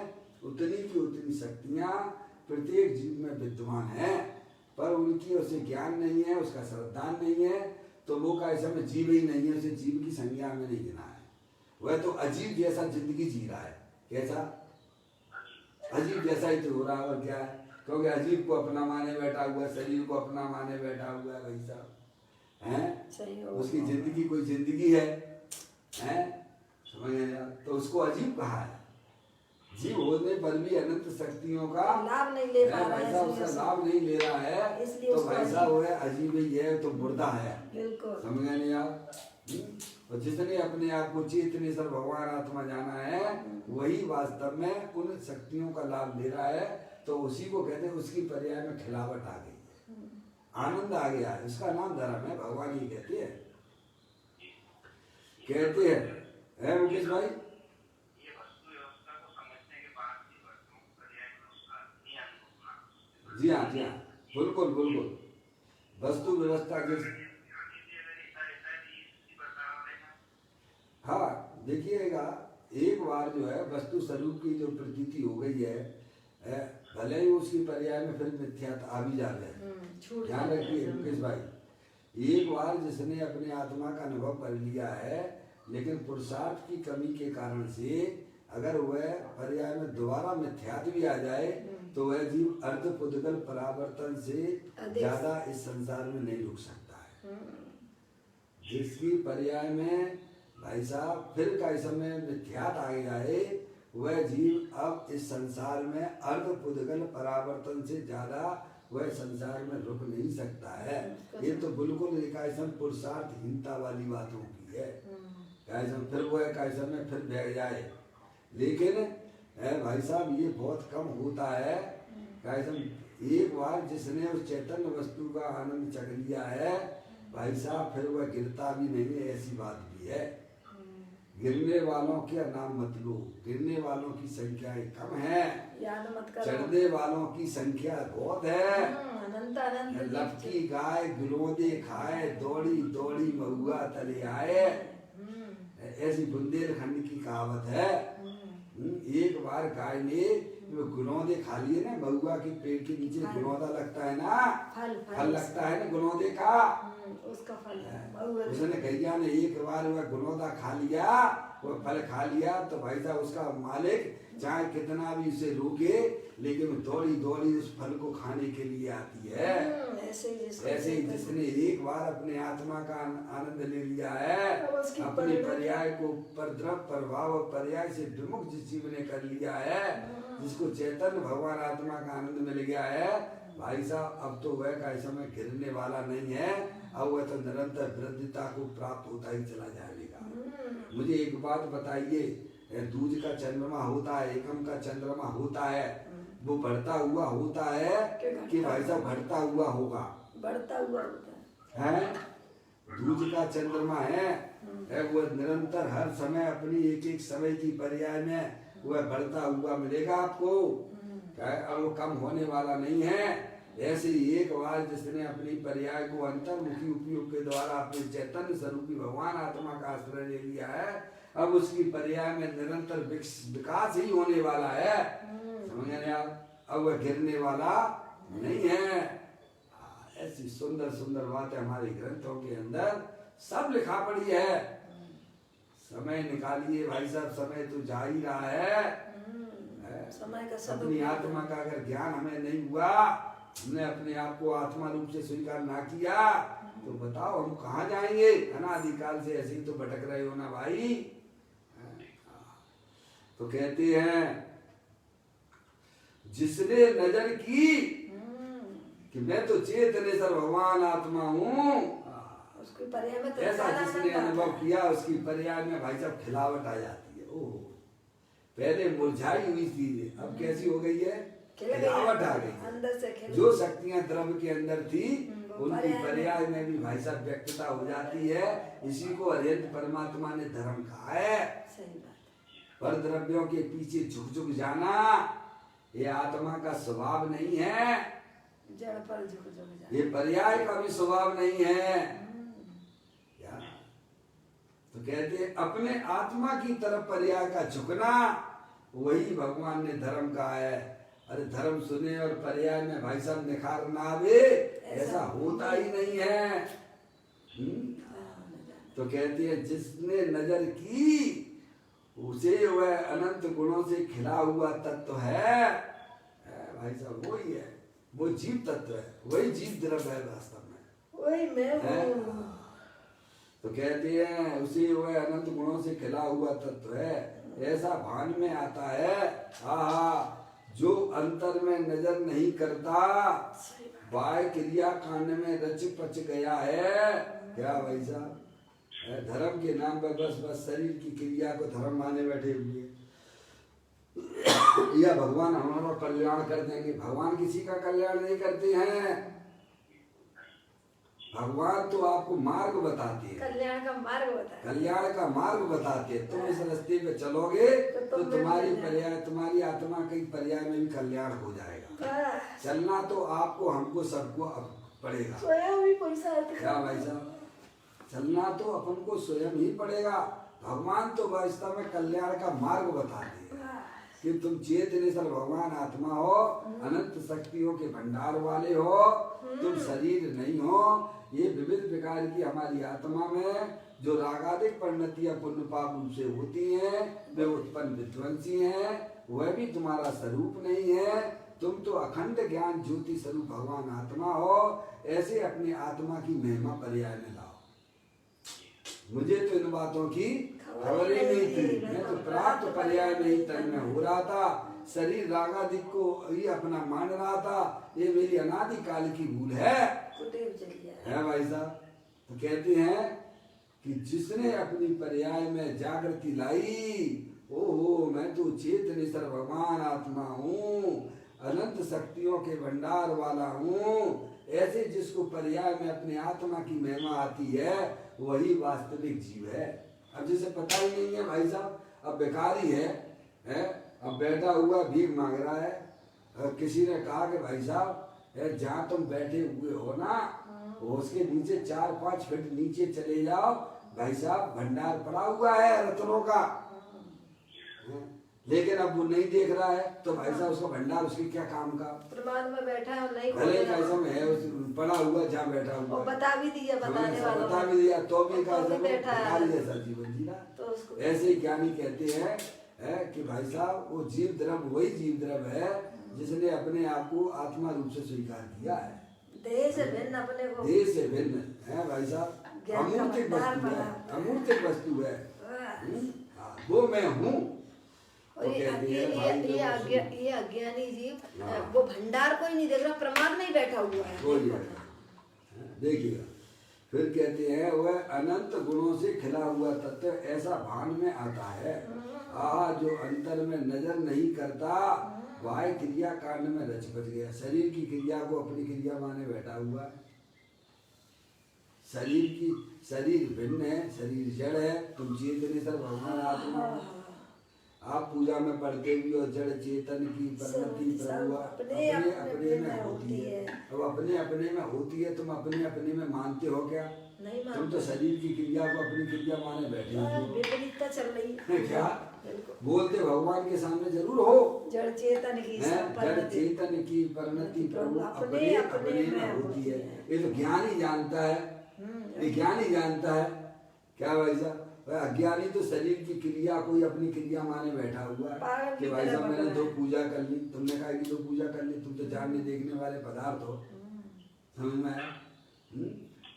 उतनी की उतनी शक्तियां प्रत्येक जीव में विद्यमान है, पर उनकी उसे ज्ञान नहीं है, उसका श्रद्धान नहीं है, तो वो का ऐसा में जीव ही नहीं है, उसे जीव की संज्ञा में नहीं गिना है। वह तो अजीब जैसा जिंदगी जी रहा है। कैसा अजीब जैसा ही तो हो रहा है। और क्या है, क्योंकि अजीब को अपना माने बैठा हुआ, शरीर को अपना माने बैठा हुआ है। वैसा है उसकी जिंदगी कोई जिंदगी है, समझ गए? तो उसको अजीब कहा है। जीव होने पर भी अनंत शक्तियों का लाभ नहीं ले पा रहा है, उसका लाभ नहीं ले रहा है, तो वैसा वो है अजीब ही है, तो मुर्दा है। समझ गए नहीं आप? और जिसने अपने आप को चेतनेश्वर भगवान आत्मा जाना है वही वास्तव में उन शक्तियों का लाभ ले रहा है। तो उसी को कहते हैं उसकी पर्याय में खिलावट आ गई है, आनंद आ गया है। इसका नाम धर्म है, भगवान ही कहते हैं। मुकेश भाई जी हाँ बिल्कुल बिल्कुल। वस्तु व्यवस्था के हाँ देखिएगा, एक बार जो है वस्तु स्वरूप की जो प्रतीति हो गई है, भले ही उसकी पर्याय में फिर मिथ्यात्व आ भी जाते हैं। ध्यान रखिए मुकेश भाई, एक बार जिसने अपने आत्मा का अनुभव कर लिया है, लेकिन पुरुषार्थ की कमी के कारण से अगर वह पर्याय में दोबारा मिथ्यात्व भी आ जाए तो वह जीव अर्ध पुद्गल परावर्तन से ज्यादा इस संसार में नहीं रुक सकता है। जिसकी पर्याय में भाई साहब फिर का समय मिथ्यात आ जाए, वह जीव अब इस संसार में अर्ध पुद्गल परावर्तन से ज्यादा वह संसार में रुक नहीं सकता है। ये तो बिल्कुल एक पुरुषार्थहीनता वाली बातों की है। फिर वह कैसे में फिर बह जाए, लेकिन भाई साहब ये बहुत कम होता है। एक बार जिसने उस चैतन्य वस्तु का आनंद चख लिया है भाई साहब, फिर वह गिरता भी नहीं है, ऐसी बात भी है। गिरने वालों के नाम मत लो, गिरने वालों की संख्या कम है, याद मत करो। चढ़ने वालों की संख्या बहुत है। लपकी गाय गिलोदे खाए, दौड़ी दौड़ी महुआ तले आए, ऐसी बुंदेलखंड की कहावत है। एक बार गाय ने गुनौदे खा लिए ना, महुआ के पेड़ के नीचे गुनौदा लगता है ना, फल लगता है ना गुनौदे का, उसका फल उसने गैया ने एक बार वह गुनौदा खा लिया, वो फल खा लिया, तो भाई साहब उसका मालिक चाहे कितना भी उसे रोके, लेकिन दौड़ी दौड़ी उस फल को खाने के लिए आती है। ऐसे ही जिसने एक बार अपने आत्मा का आनंद ले लिया है, अपने पर्याय को उपद्रव प्रभाव और पर्याय से विमुख जिस जीव ने कर लिया है, जिसको चैतन्य भगवान आत्मा का आनंद मिल गया है, भाई साहब अब तो वह का समय गिरने वाला नहीं है, अब वह तो निरंतर वृद्धिता को प्राप्त होता ही चला जाएगा। मुझे एक बात बताइए, दूज का चंद्रमा होता है, एकम का चंद्रमा होता है, वो बढ़ता हुआ होता है कि भाई साहब घटता हुआ होगा? बढ़ता हुआ होता है। दूज का चंद्रमा है वो निरंतर हर समय अपनी एक एक समय की पर्याय में वह बढ़ता हुआ मिलेगा आपको, अब वो कम होने वाला नहीं है। ऐसे ही एक बार जिसने अपनी पर्याय को अंतर्मुखी उपयोग के द्वारा अपने चैतन्य स्वरूपी भगवान आत्मा का आश्रय ले लिया है, अब उसकी पर्याय में निरंतर विकास ही होने वाला है। समझ रहे आप? अब वह गिरने वाला नहीं है। ऐसी सुंदर सुंदर बातें हमारे ग्रंथों के अंदर सब लिखा पड़ी है। समय निकालिए भाई साहब, समय तो जा ही रहा है। समय का अपनी सदुपयोग। आत्मा का अगर ज्ञान हमें नहीं हुआ, हमने अपने आप को आत्मा रूप से स्वीकार ना किया, तो बताओ हम कहाँ जाएंगे? अनादिकाल से ऐसे ही तो भटक रहे हो ना भाई। तो कहते हैं जिसने नजर की कि मैं तो चेतनेश्वर भगवान आत्मा हूँ, उसकी पर्याय में तो ऐसा सारा जिसने आनंद अनुभव आता है। किया, उसकी पर्याय में भाई साहब खिलावट आ जाती है। ओह, पहले मुरझाई हुई थी, अब कैसी हो गई है? खिलावट आ गई है। अंदर से खिल। जो शक्तियां द्रव्य के अंदर थी वो उनकी पर्याय पर्याय में भी भाई साहब व्यक्तता हो जाती है। इसी को अरिहंत परमात्मा ने धर्म कहा है। सही बात। पर द्रव्यों के पीछे झुक झुक जाना ये आत्मा का स्वभाव नहीं है, जड़ पर झुक झुक जाना ये पर्याय का भी स्वभाव नहीं है। क्या तो कहते हैं अपने आत्मा की तरफ पर्याय का झुकना, वही भगवान ने धर्म कहा है। अरे धर्म सुने और पर्याय में भाई साहब निखार ना आवे, ऐसा होता ही नहीं है। तो कहती है जिसने नजर की उसे वह अनंत गुणों से खिला हुआ तत्व है। भाई साहब वही है, वो जीव तत्व है, वही जीव द्रव्य है वास्तव में, वही मैं हूँ। तो कहते हैं उसे वह अनंत गुणों से खिला हुआ तत्व है। ऐसा भान में आता है आहा जो अंतर में नजर नहीं करता, बाह्य क्रिया कांड में रच पच गया है। क्या भाई साहब, धर्म के नाम पर बस शरीर की क्रिया को धर्म माने बैठे हुए, या भगवान हमारा कल्याण कर देंगे। भगवान किसी का कल्याण नहीं करते हैं, भगवान तो आपको मार्ग बताते हैं, कल्याण का मार्ग बताए, कल्याण का मार्ग बताते हैं। तुम इस रास्ते पे चलोगे तो तुम्हारी पर्याय, तुम्हारी आत्मा के पर्याय में भी कल्याण हो जाएगा। चलना तो आपको हमको सबको अब पड़ेगा। स्वयं ही पुरुषार्थ। क्या भाई साहब, चलना तो अपन को स्वयं ही पड़ेगा। भगवान तो वास्तव में कल्याण का मार्ग बताते हैं कि तुम चेतनेश्वर भगवान आत्मा हो, अनंत शक्तियों के भंडार वाले हो, तुम शरीर नहीं हो। ये विविध प्रकार की हमारी आत्मा में जो रागादिक परिणतियां पुण्य पाप रूप से होती हैं, वे उत्पन्न विध्वंसी हैं, वह भी तुम्हारा स्वरूप नहीं है। तुम तो अखंड ज्ञान ज्योति स्वरूप भगवान आत्मा हो। ऐसे अपनी आत्मा की महिमा पर्याय में लाओ। मुझे तो इन बातों की खबर ही नहीं थी, मैं तो प्राप्त पर्याय में ही तन में हो रहा था। शरीर रागादिक को ही अपना मान रहा था। ये मेरी अनादि काल की भूल है भाई साहब। तो कहते हैं कि जिसने अपनी पर्याय में जागृति लाई, ओहो मैं तो चेतनेश्वर भगवान आत्मा हूँ, अनंत शक्तियों के भंडार वाला हूँ। ऐसे जिसको पर्याय में अपने आत्मा की महिमा आती है, वही वास्तविक जीव है। अब जिसे पता ही नहीं है भाई साहब, अब बेकारी है, अब बैठा हुआ भीख मांग रहा है। किसी ने कहा कि भाई साहब जहाँ तुम बैठे हुए हो ना, उसके नीचे 4-5 फीट नीचे चले जाओ, भाई साहब भंडार पड़ा हुआ है रत्नों का। लेकिन अब वो नहीं देख रहा है, तो भाई साहब उसका भंडार उसके क्या काम का? प्रमाद में बैठा है, नहीं भले कैसा में है, पड़ा हुआ जहाँ बैठा हुआ, और बता भी दिया, बताने वाला बता भी दिया, तो भी बैठा है जैसा जीवन जीना। तो ऐसे ज्ञानी कहते हैं कि भाई साहब वो जीव द्रव्य वही जीव द्रव्य है जिसने अपने आप को आत्मा रूप से स्वीकार किया है। देह से भिन्न अपने को, देह से भिन्न है भाई साहब, अमूर्तिक वस्तु है, अमूर्तिक वस्तु है। वो मैं हूँ। और ये अज्ञानी जीव वो भंडार को ही नहीं देख रहा, प्रमाद में ही बैठा हुआ है। देखिएगा फिर कहते हैं वह अनंत गुणों से खिला हुआ तत्व ऐसा भान में आता है। जो अंतर में नजर नहीं करता, बाह्य क्रिया कांड में रच बच गया। शरीर की क्रिया को अपनी क्रिया माने बैठा हुआ है। शरीर भिन्न है, शरीर जड़ है, तुम चेतनेश्वर भगवान आत्मा। आप पूजा में पढ़ते भी हो जड़ चेतन की परिणति प्रभु अपने अपने में होती है। अब अपने अपने में होती है, तुम अपने अपने में मानते हो क्या? नहीं मानते। तुम तो शरीर की क्रिया को अपनी क्रिया माने बैठे हो। विपरीतता चल रही है क्या बोलते भगवान के सामने जरूर हो, जड़ चेतन की परिणति प्रभु अपने अपने में होती है। ये तो ज्ञान ही जानता है, ये ज्ञान ही जानता है। क्या भाई साहब, वह अज्ञानी तो शरीर की क्रिया कोई अपनी क्रिया माने बैठा हुआ है पागल कि की भाई तरह साहब मैंने पकड़ा दो है। पूजा कर ली, तुमने कहा कि दो पूजा कर ली, तुम तो जानने देखने वाले पदार्थ हो। समझ में आया?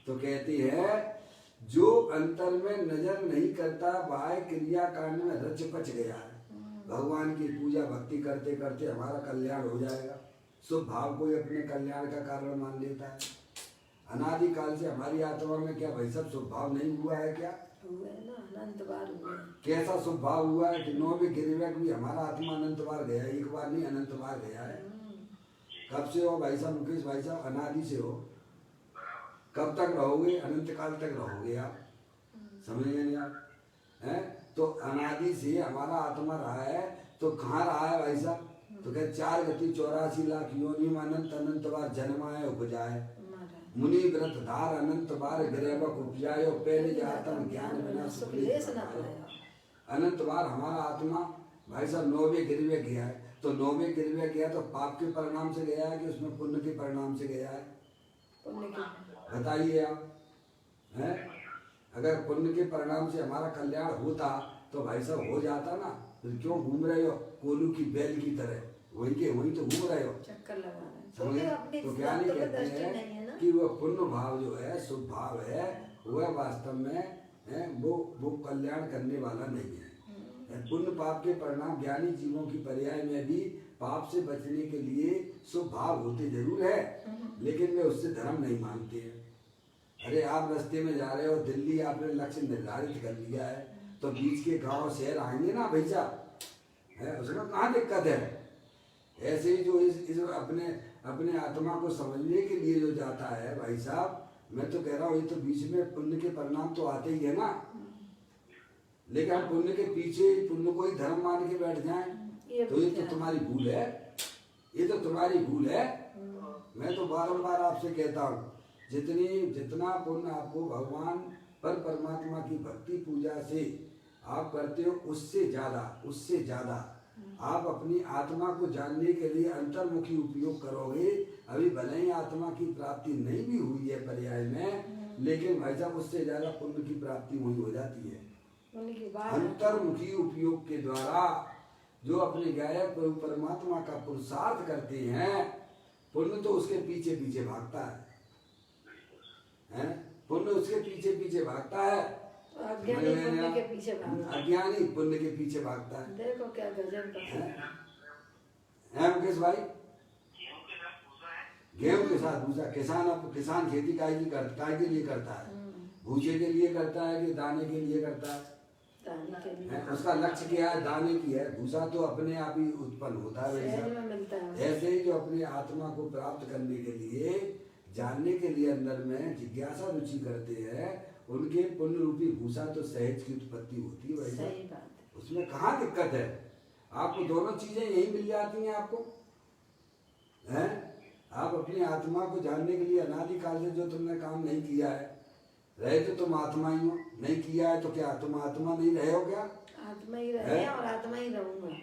तो कहती है जो अंतर में नजर नहीं करता बाह्य क्रिया कांड में रच पच गया है। भगवान की पूजा भक्ति करते करते हमारा कल्याण हो जाएगा, शुभ भाव कोई अपने कल्याण का कारण मान लेता है। अनादि काल से हमारी आत्मा में क्या भाई सब शुभ भाव नहीं हुआ है? क्या हुए ना, अनंत बार हुए। कैसा शुभ भाव हुआ है कि 9वें गिरिवक भी हमारा आत्मा अनंत बार गया है, एक बार नहीं अनंत बार गया है। कब से हो भाई साहब मुकेश भाई साहब? अनादि से हो। कब तक रहोगे? अनंत काल तक रहोगे आप। समझ गए नहीं आप? हैं तो अनादि से हमारा आत्मा रहा है, तो कहाँ रहा है भाई साहब? तो कहते 4 गति 84 लाख योनि में अनंत अनंत बार जन्माए उपजाए, मुनि व्रत धार अनंत बार गिरेवक उपजायो, पहले जातम ज्ञान बिना सुख लेस न पायो। अनंत बार हमारा आत्मा भाई साहब 9वें गिरवे गया है। तो 9वें गिरवे गया तो पाप के परिणाम से गया है कि उसमें पुण्य के परिणाम से गया है? पुण्य की। बताइए आप। हैं अगर पुण्य के परिणाम से हमारा कल्याण होता तो भाई साहब हो जाता ना। फिर क्यों घूम रहे हो कोलू की बैल की तरह? वही के वही तो घूम रहे हो, चक्कर लगा रहे हैं। समझे? अपनी तो क्या नहीं कहते दृष्टि नहीं है हैं ना। कि वह पुण्य भाव जो है, शुभ भाव है, वह वास्तव में है वो कल्याण करने वाला नहीं है। पुण्य पाप के परिणाम ज्ञानी जीवों की पर्याय में भी पाप से बचने के लिए शुभ भाव होते जरूर है, लेकिन वे उससे धर्म नहीं मानते हैं। अरे आप रास्ते में जा रहे हो, दिल्ली आपने लक्ष्य निर्धारित कर लिया है, तो बीच के गांव शहर आएंगे ना भाई साहब, है उसमें कहाँ दिक्कत है? ऐसे ही जो इस अपने आत्मा को समझने के लिए जो जाता है भाई साहब, मैं तो कह रहा हूँ ये तो बीच में पुण्य के परिणाम तो आते ही है ना। लेकिन हम पुण्य के पीछे पुण्य को ही धर्म मान के बैठ जाएं तो ये तो तुम्हारी भूल है, ये तो तुम्हारी भूल है। मैं तो बारंबार आपसे कहता हूँ जितना पुण्य आपको भगवान पर परमात्मा की भक्ति पूजा से आप करते हो, उससे ज्यादा आप अपनी आत्मा को जानने के लिए अंतर्मुखी उपयोग करोगे। अभी भले ही आत्मा की प्राप्ति नहीं भी हुई है पर्याय में, लेकिन भाई साहब उससे ज्यादा पुण्य की प्राप्ति वही हो जाती है। अंतर्मुखी उपयोग के द्वारा जो अपने गायक परमात्मा का पुरुषार्थ करते हैं, पुण्य तो उसके पीछे पीछे भागता है, पुण्य उसके पीछे पीछे भागता है। अज्ञानी पुण्य के पीछे भागता है। अज्ञानी पुण्य के पीछे भागता है। देखो क्या गजब का है मुकेश भाई। गेहूं के साथ भूसा। किसान खेती काय के लिए करता है? भूसे के लिए करता है कि दाने के लिए करता है? उसका लक्ष्य क्या है? दाने की है। भूसा तो अपने आप ही उत्पन्न होता है वैसा। ऐसे ही जो अपने आत्मा को प्राप्त करने के लिए, जानने के लिए अंदर में जिज्ञासा रुचि करते हैं, उनके पुण्य रूपी भूसा तो सहज की उत्पत्ति होती है वैसा। उसमें कहाँ दिक्कत है? आपको दोनों चीजें यही मिल जाती हैं आपको, हैं? आप अपनी आत्मा को जानने के लिए अनादि काल से जो तुमने काम नहीं किया है, रहे तो तुम आत्मा ही हो, नहीं किया है तो क्या तुम आत्मा नहीं रहे हो? क्या आत्मा ही रहे और आत्मा ही रहूंगा।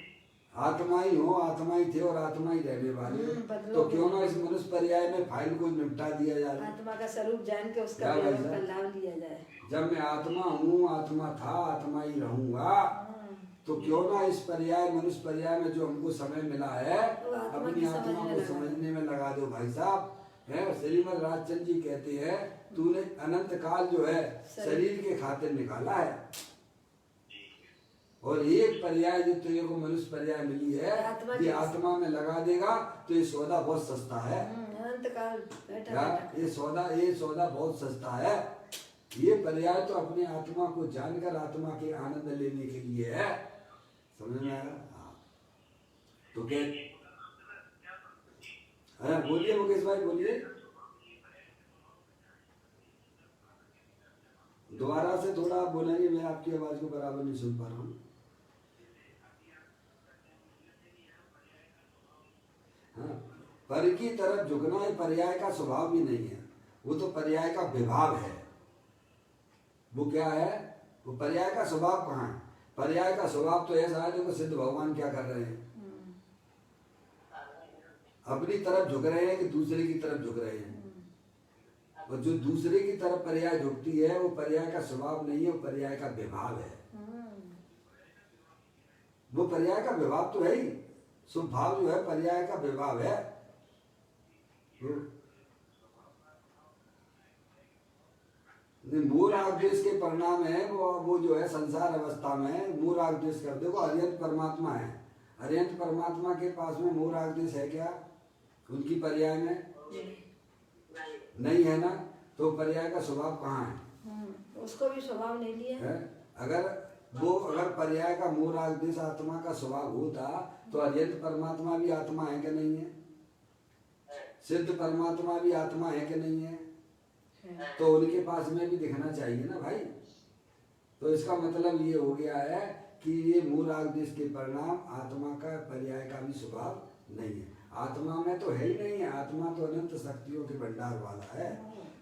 आत्मा ही हो, आत्मा ही थे और आत्मा ही रहने वाले। तो क्यों ना इस मनुष्य पर्याय में फाइल को निपटा दिया जाए, आत्मा का स्वरूप जान के उसका लाभ लिया जाए। जब मैं आत्मा हूँ, आत्मा था, आत्मा ही रहूंगा, तो क्यों ना इस पर्याय मनुष्य पर्याय में जो हमको समय मिला है अपनी आत्मा को समझने में लगा दो भाई साहब। है श्रीमद राजचंद्र जी कहते हैं तूने अनंत काल जो है शरीर के खातिर निकाला है, और एक पर्याय जो तेरे को मनुष्य पर्याय मिली है कि आत्मा में लगा देगा तो ये सौदा बहुत सस्ता है। अनंत काल ये सौदा बहुत सस्ता है। ये पर्याय तो अपने आत्मा को जानकर आत्मा के आनंद लेने के लिए है। समझ में आया? तो क्या बोलिए मुकेश भाई, बोलिए दोबारा से थोड़ा आप बोलेंगे, मैं आपकी आवाज को बराबर नहीं सुन पा रहा हूँ। हाँ, पर की तरफ झुकना ये पर्याय का स्वभाव भी नहीं है, वो तो पर्याय का विभाग है। वो क्या है? वो पर्याय का स्वभाव कहाँ है? पर्याय का स्वभाव तो ऐसा है, देखो सिद्ध भगवान क्या कर रहे हैं, अपनी तरफ झुक रहे हैं कि दूसरे की तरफ झुक रहे हैं? और जो दूसरे की तरफ पर्याय झुकती है वो पर्याय का स्वभाव नहीं है, वो पर्याय का विभाव है। वो पर्याय का विभाव तो है ही, स्वभाव जो है पर्याय का विभाव है। मूल राग द्वेष के परिणाम है वो जो है संसार अवस्था में मूल राग द्वेष कर देखो अर्यंत परमात्मा है, अर्यंत परमात्मा के पास में मूल राग द्वेष है क्या? उनकी पर्याय में नहीं है ना, तो पर्याय का स्वभाव कहाँ है? उसको भी स्वभाव नहीं लिया है। अगर पर्याय का मूल राग द्वेष आत्मा का स्वभाव होता तो अर्यंत परमात्मा भी आत्मा है कि नहीं है? सिद्ध परमात्मा भी आत्मा है कि नहीं है? तो उनके पास में भी दिखना चाहिए ना भाई। तो इसका मतलब ये हो गया है कि ये मूल राग द्वेष के परिणाम आत्मा का पर्याय का भी स्वभाव नहीं है। आत्मा में तो है ही नहीं है, आत्मा तो अनंत शक्तियों के भंडार वाला है,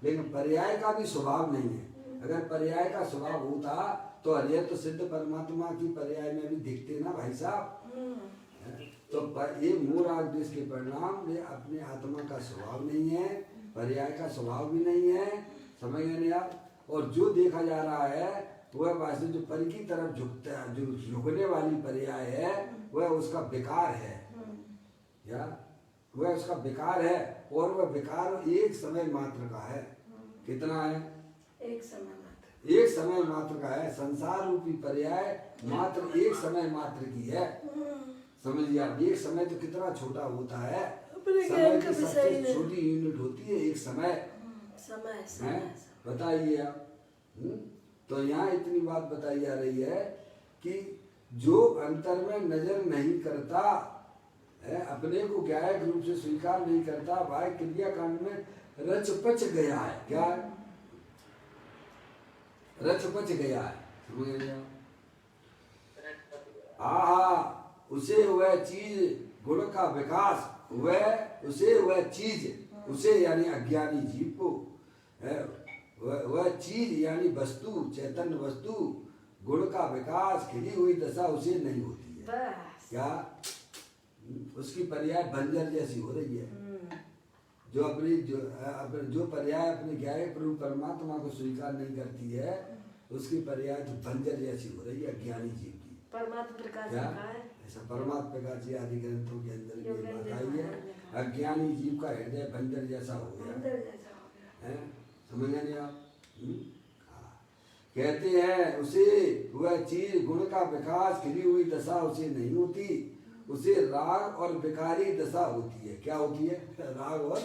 लेकिन पर्याय का भी स्वभाव नहीं है। अगर पर्याय का स्वभाव होता तो अर्यंत सिद्ध परमात्मा की पर्याय में भी दिखते ना भाई साहब। तो ये मूल राग द्वेष के परिणाम ये अपने आत्मा का स्वभाव नहीं है, पर्याय का स्वभाव भी नहीं है, समझ गए नहीं आप? और जो देखा जा रहा है वह वास्तव जो पर की तरफ झुकता है, जो झुकने वाली पर्याय है वह उसका विकार है, या वह उसका विकार है, और वह विकार एक समय मात्र का है। कितना है? एक समय मात्र, एक समय मात्र का है। संसार रूपी पर्याय मात्र एक समय मात्र की है, समझिए आप। एक समय तो कितना छोटा होता है, समय की सबसे छोटी यूनिट होती है एक समय। समय बताइए आप। तो यहाँ इतनी बात बताई जा रही है कि जो अंतर में नजर नहीं करता है, अपने को ज्ञायक रूप से स्वीकार नहीं करता, वह क्रियाकांड में रच पच गया है। क्या रच पच गया है? समझ गए? उसे वह चीज गुण का विकास, वह चीज उसे यानी अज्ञानी जीव को वह चीज यानी वस्तु, चैतन्य वस्तु, गुण का विकास, खिली हुई दशा उसे नहीं होती है। क्या उसकी पर्याय बंजर जैसी हो रही है। जो पर्याय अपने ज्ञायक रूप परमात्मा को स्वीकार नहीं करती है, उसकी पर्याय तो बंजर जैसी हो रही है अज्ञानी जीव की। परमात्मा प्रकाश ऐसा परमात्मा प्रकाश जी आदि ग्रंथों के अंदर ये बात आई है। अज्ञानी जीव का हृदय बंजर जैसा हो गया है। समझ नहीं आप? कहते हैं उसे वह चीज गुण का विकास, खिली हुई दशा उसे नहीं होती, उसे राग और विकारी दशा होती है। क्या होती है? राग और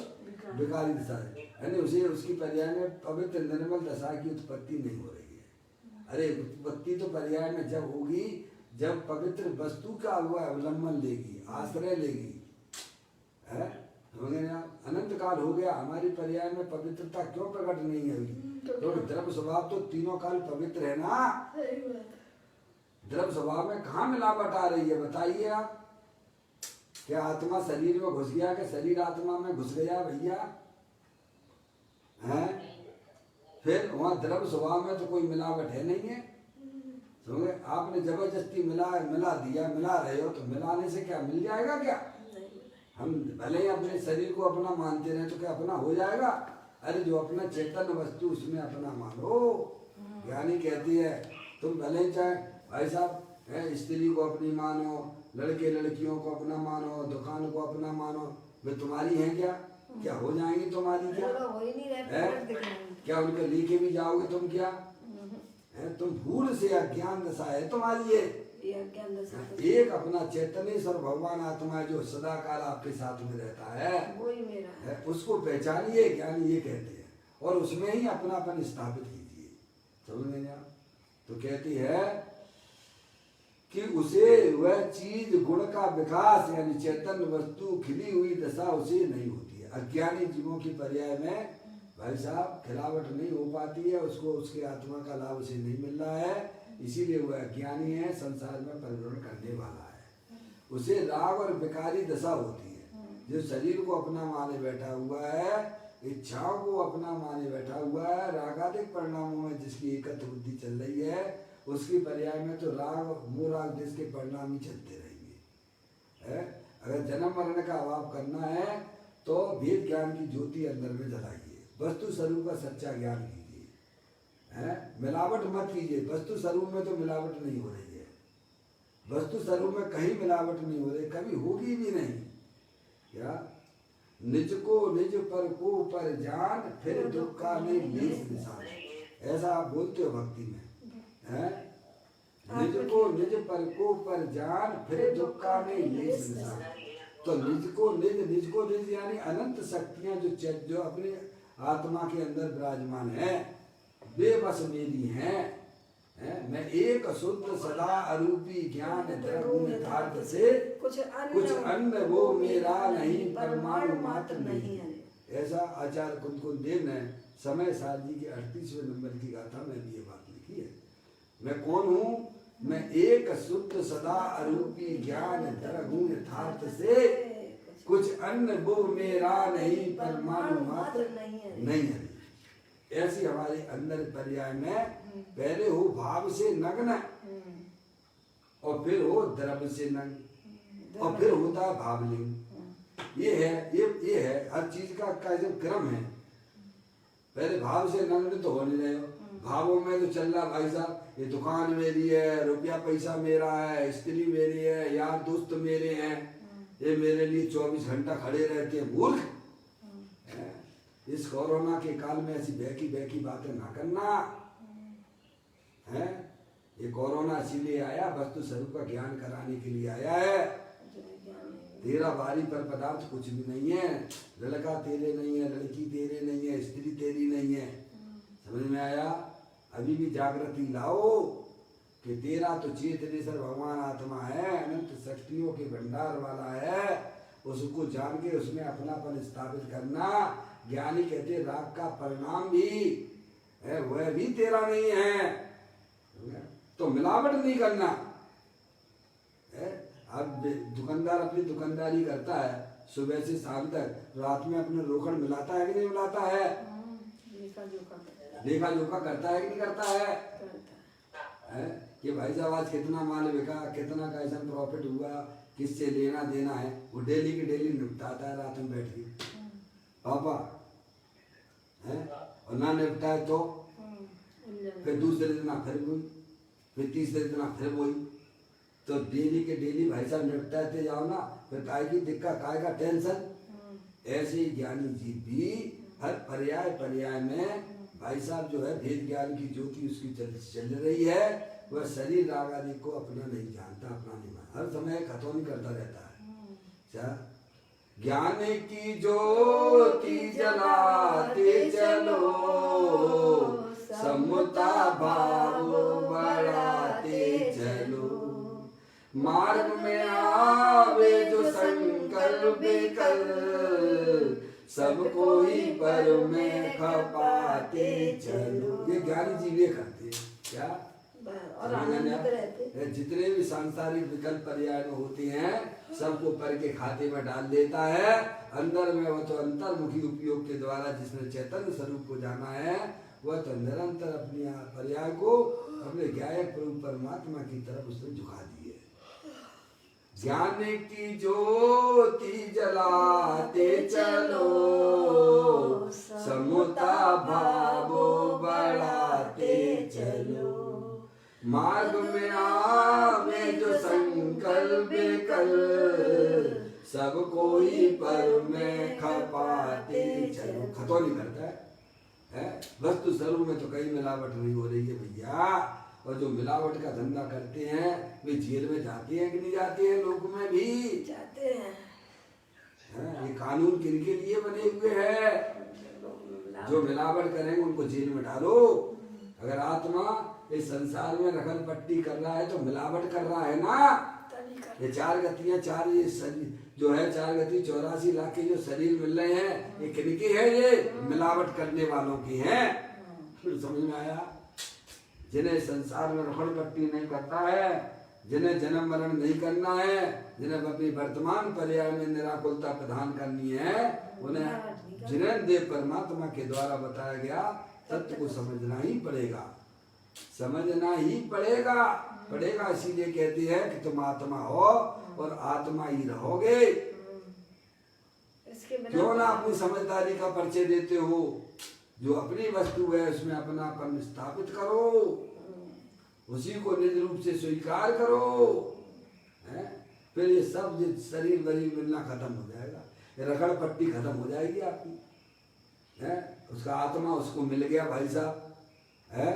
विकारी दशा है। उसे उसकी पर्याय में पवित्र निर्मल दशा की उत्पत्ति नहीं हो रही है। अरे उत्पत्ति तो पर्याय में जब होगी जब पवित्र वस्तु का वह अवलंबन लेगी, आश्रय लेगी। अनंत काल हो गया, हमारी पर्याय में पवित्रता क्यों प्रकट नहीं हुई? तो द्रव्य स्वभाव तो तीनों काल पवित्र है ना। द्रव्य स्वभाव में कहाँ मिलावट आ रही है बताइए आप? क्या आत्मा शरीर में घुस गया कि शरीर आत्मा में घुस गया भैया? है फिर वहाँ द्रव्य स्वभाव में तो कोई मिलावट है नहीं है। समझे? आपने जबरदस्ती मिला रहे हो, तो मिलाने से क्या मिल जाएगा? क्या हम भले ही अपने शरीर को अपना मानते रहे तो क्या अपना हो जाएगा? अरे जो अपना चेतन वस्तु उसमें अपना मानो। ज्ञानी कहती है तुम भले ही चाहे भाई साहब स्त्री को अपनी मानो, लड़के लड़कियों को अपना मानो, दुकान को अपना मानो, वे तुम्हारी है क्या? क्या हो जाएंगी तुम्हारी? क्या हो ही नहीं रहे? क्या उनको लेके भी जाओगे तुम? क्या तुम भूल से अज्ञान दशा है तुम्हारी ये एक अपना चैतन्येश्वर भगवान आत्मा जो सदा काल आपके साथ में रहता है, वही मेरा है। उसको पहचानिए, ज्ञानी ये कहते हैं, और उसमें ही अपनापन स्थापित कीजिए। समझ में आप? तो कहती है कि उसे वह चीज गुण का विकास यानी चैतन्य वस्तु खिली हुई दशा उसे नहीं होती है। अज्ञानी जीवों की पर्याय में भाई साहब खिलावट नहीं हो पाती है, उसको उसके आत्मा का लाभ उसे नहीं मिल रहा है, इसीलिए वह अज्ञानी है, संसार में परिभ्रमण करने वाला है। उसे राग और विकारी दशा होती है। जो शरीर को अपना माने बैठा हुआ है, इच्छाओं को अपना माने बैठा हुआ है, रागादिक परिणामों में जिसकी एकत्र बुद्धि चल रही है, उसकी पर्याय में तो मूल राग देश के परिणाम ही चलते रहेंगे। अगर जन्म मरण का अभाव करना है तो वेद ज्ञान की ज्योति अंदर में जलाइए। वस्तु स्वरूप का सच्चा ज्ञान कीजिए, हैं? मिलावट मत कीजिए। वस्तु स्वरूप में तो मिलावट नहीं हो रही है, वस्तु स्वरूप में कहीं मिलावट नहीं हो रही, कभी होगी भी नहीं। क्या निज को निज पर को पर जान, फिर दुख का नहीं नीच निशान, ऐसा आप बोलते हो भक्ति में, हैं? निज को निज पर को पर जान, फिर दुख का नहीं नीच निशान। तो निज को निज यानी अनंत शक्तियां जो अपने आत्मा के अंदर विराजमान है, वे बस मेरी हैं, मैं एक शुद्ध सदा अरूपी ज्ञान द्रगुण यथार्थ से, कुछ अन्य वो मेरा नहीं, परमाणु मात्र नहीं है। ऐसा आचार्य कुंद देव ने समय साल जी के 38वें नंबर की गाथा में भी ये बात लिखी है। मैं कौन हूँ? मैं एक शुद्ध सदा अरूपी ज्ञान द्रगुण यथार्थ से, कुछ अन्य वो मेरा नहीं, परमाणु मात्र नहीं है। ऐसी हमारे अंदर पर्याय में पहले हो भाव से नग्न, और फिर हो द्रव्य से नग्न, और फिर होता है भावलिंग। ये है हर चीज का जो क्रम है। पहले भाव से नग्न तो हो नहीं रहे हो, भावों में तो चल रहा भाई साहब, ये दुकान मेरी है, रुपया पैसा मेरा है, स्त्री मेरी है, यार दोस्त मेरे हैं, ये मेरे लिए 24 घंटा खड़े रहते हैं। मूर्ख, इस कोरोना के काल में ऐसी बहकी बातें ना करना है। ये कोरोना इसीलिए आया, वस्तु स्वरूप का ज्ञान कराने के लिए आया है। तेरा बारी पर पदार्थ कुछ भी नहीं है, लड़का तेरे नहीं है, लड़की तेरे नहीं है, स्त्री तेरी नहीं है। समझ में आया? अभी भी जागृति लाओ कि तेरा तो चेतनेश्वर भगवान आत्मा है, अनंत शक्तियों के भंडार वाला है। उसको जान के उसमें अपनापन स्थापित करना। ज्ञानी कहते राग का परिणाम भी है, वह भी तेरा नहीं है, तो मिलावट नहीं करना है। अब दुकानदार अपनी दुकानदारी करता है सुबह से शाम तक, रात में अपने रोकड़ मिलाता है कि नहीं मिलाता है? देखा जोखा करता है कि नहीं करता है? कि भाई साहब आज कितना माल बिका, कितना कैसा प्रॉफिट हुआ, किससे लेना देना है, वो डेली की डेली निपटाता है रात में बैठ के पापा है। और ना निपटाए तो फिर दूसरे दिन फिर वही, फिर तीसरे दिन फिर वही। तो डेली के डेली भाई साहब निपटाते जाओ ना, फिर काय की दिक्कत, काय का टेंशन। ऐसे ही ज्ञानी जीव भी हर पर्याय में भाई साहब जो है भेद ज्ञान की ज्योति उसकी चल रही है। वह शरीर राग आदि को अपना नहीं जानता, अपना नहीं मानता, हर समय खतौनी करता रहता है। ज्ञान की ज्योति जलाते चलो, समता भाव बढ़ाते चलो, मार्ग में आवे जो संकल्प कर, सबको ही पर में खपाते चलो। ये ज्ञानी जी ये करते हैं क्या? और जितने भी सांसारिक विकल्प पर्याय में होते हैं सबको पर के खाते में डाल देता है। अंदर में वो तो अंतर्मुखी उपयोग के द्वारा जिसने चैतन्य स्वरूप को जाना है, वह तो निरंतर अपनी पर्याय को अपने ज्ञायक प्रभु परमात्मा की तरफ उसने झुका दी है। ज्ञान की ज्योति जलाते चलो, समता भाव बढ़ाते चलो, मार्ग में आवे जो संकल्प कर, सब कोई पर में खपाते चलो। खतौनी करता है वस्तु स्वरूप में तो कहीं मिलावट नहीं हो रही है भैया। और जो मिलावट का धंधा करते हैं वे जेल में जाते हैं कि नहीं जाते हैं? लोग में भी जाते हैं। ये कानून किनके लिए बने हुए हैं? जो मिलावट करेंगे उनको जेल में डालो। अगर आत्मा इस संसार में रखल पट्टी कर रहा है तो मिलावट कर रहा है ना। ये चार गतियां, चार ये जो है 4 गति 84 लाख के जो शरीर मिल रहे हैं, ये किनके हैं? ये मिलावट करने वालों की हैं। फिर समझ में आया? जिन्हें संसार में रखल पट्टी नहीं करता है, जिन्हें जन्म मरण नहीं करना है, जिन्हें अपनी वर्तमान पर्याय में निराकुलता प्रदान करनी है, उन्हें जिन्हें देव परमात्मा के द्वारा बताया गया तत्व को समझना ही पड़ेगा, समझना ही पड़ेगा। इसीलिए कहती है कि तुम आत्मा हो और आत्मा ही रहोगे। क्यों ना अपनी समझदारी का परिचय देते हो? जो अपनी वस्तु है उसमें अपनापन स्थापित करो, उसी को निज रूप से स्वीकार करो, है? फिर ये सब शरीर वरीर मिलना खत्म हो जाएगा, ये रगड़ पट्टी खत्म हो जाएगी आपकी, है? उसका आत्मा उसको मिल गया भाई साहब, है?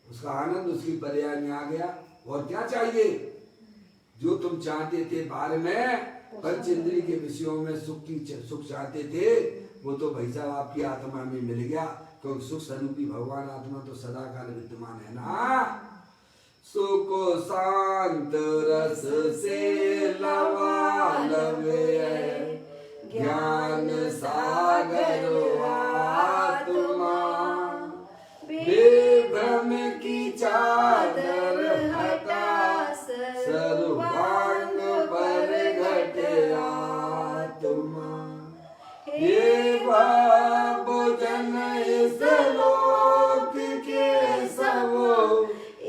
उसका आनंद उसकी पर्याय में आ गया। और क्या चाहिए? जो तुम चाहते थे बाहर में पंच इंद्रिय के विषयों में सुख चाहते थे, वो तो भाई साहब आपकी आत्मा में मिल गया, क्योंकि सुख स्वरूपी भगवान आत्मा तो सदा काल विद्यमान है ना। सुख शांत रस से लवालवे, ज्ञान सागर आत्मा, बेभ्रम की चादर हटा सर्वांग पर घटे आत्मा। हे बाबू जन इस लोक के सब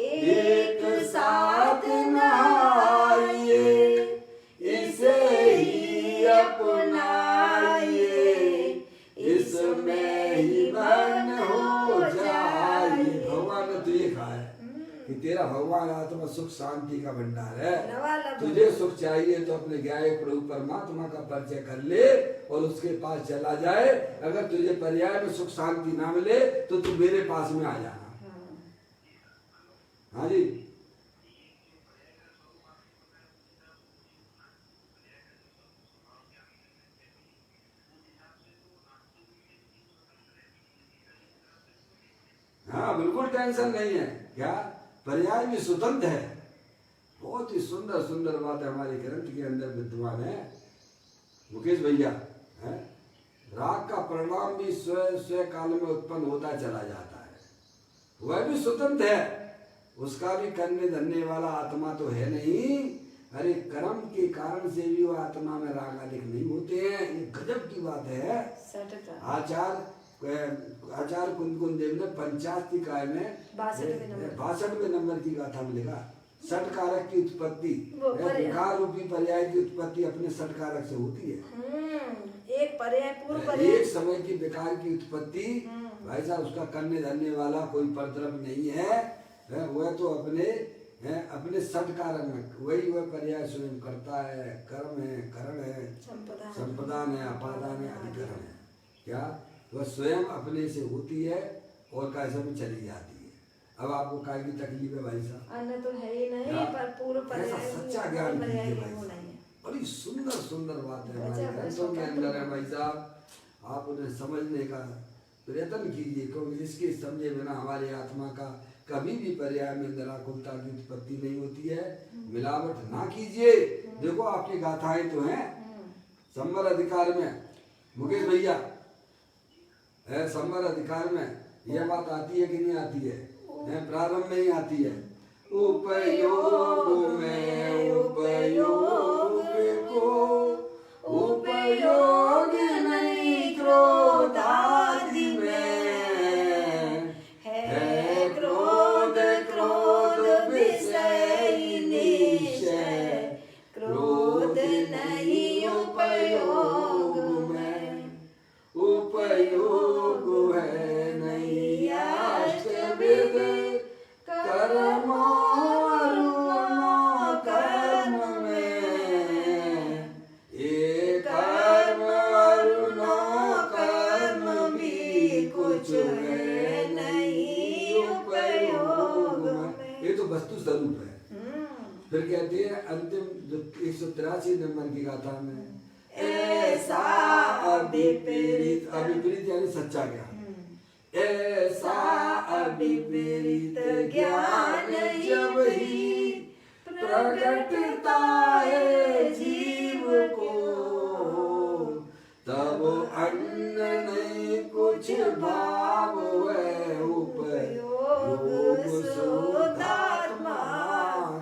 एक साथ नहाइए, इसे ही अपनाइए, इसमें ही मन हो जाए। भगवान ने तो ये कहा है कि तेरा भगवान आत्मा सुख शांति का भंडार है। तुझे सुख चाहिए तो अपने ज्ञाय प्रभु परमात्मा का परिचय कर ले और उसके पास चला जाए। अगर तुझे पर्याय में सुख शांति ना मिले तो तू मेरे पास में आ जाना। हाँ जी, हाँ बिल्कुल टेंशन नहीं है। क्या पर्याय भी स्वतंत्र है। बहुत ही सुंदर सुंदर बात हमारे ग्रंथ के अंदर विद्यमान है मुकेश भैया, है? राग का परिणाम भी स्व काल में उत्पन्न होता चला जाता है, वह भी स्वतंत्र है, उसका भी करने धरने वाला आत्मा तो है नहीं। अरे कर्म के कारण से भी वह आत्मा में राग अधिक नहीं होते हैं, ये गजब की बात है। आचार्य कुंदकुन देव ने पंचाशती काय में 62वें नंबर की गाथा में लिखा, षट कारक की उत्पत्ति, विकार रूपी पर्याय की उत्पत्ति अपने षट कारक से होती है। एक पर्याय पूर्व पर्याय, एक समय की विकार की उत्पत्ति भाई साहब उसका करने धरने वाला कोई परद्रव्य नहीं है, वह तो अपने षट कारक में वही वह पर्याय स्वयं करता है। कर्म है, करण है, संप्रदान है, अपादान है, अधिकरण है। क्या वह स्वयं अपने से होती है और कैसे में चली जाती है। अब आपको काय की तकलीफ है भाई साहब? अन्य तो है ही नहीं, पर पूर्व पर्याय सच्चा ज्ञान कीजिए भाई साहब। बड़ी सुंदर सुंदर बात है हमारे ग्रंथों के अंदर है भाई साहब, आप उन्हें समझने का प्रयत्न कीजिए, क्योंकि इसके समझे बिना हमारी आत्मा का कभी भी पर्याय में निराकुलता की उत्पत्ति नहीं होती है। मिलावट ना कीजिए। देखो आपकी गाथाएं तो हैं संवर अधिकार में मुकेश भैया, है संवर अधिकार में यह बात आती है कि नहीं आती है? प्रारंभ में ही आती है। उपयोग में उपयोग को उपयोग नहीं क्रोध आदि में, है क्रोध क्रोध विषय निश्चय, क्रोध नहीं उपयोग में, उपयोग है नहीं अष्टविध कर्म कर्म में, एक कर्म कर्म भी कुछ है नहीं उपयोग में। ये तो वस्तु स्वरूप है। फिर कहते हैं अंतिम 183 नंबर की गाथा में, ऐसा अविपरीत, अविपरीत यानी सच्चा ज्ञान, ऐसा अविपरीत ज्ञान जब ही प्रकटता है जीव को, तब अन्न नहीं कुछ भाव है उपयोग शुद्धात्मा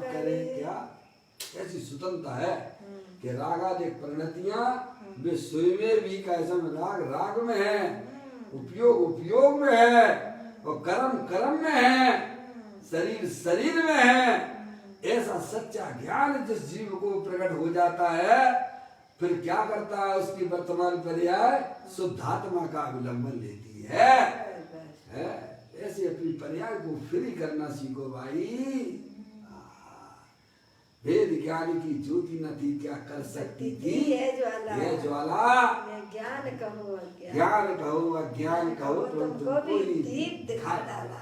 करे। क्या ऐसी स्वतंत्रता है कि रागादिक परिणतियां वे स्वयं भी कैसे राग में है, उपयोग उपयोग में है, और कर्म कर्म में है, शरीर शरीर में है। ऐसा सच्चा ज्ञान जिस जीव को प्रकट हो जाता है फिर क्या करता है उसकी वर्तमान पर्याय शुद्धात्मा का अवलंबन लेती है। ऐसे अपनी पर्याय को फ्री करना सीखो भाई। वेद ज्ञान की ज्योति न थी क्या कर सकती थी ये ज्वाला ज्ञान कहो अज्ञान कहो तो तुमको भी दीप दिखा डाला।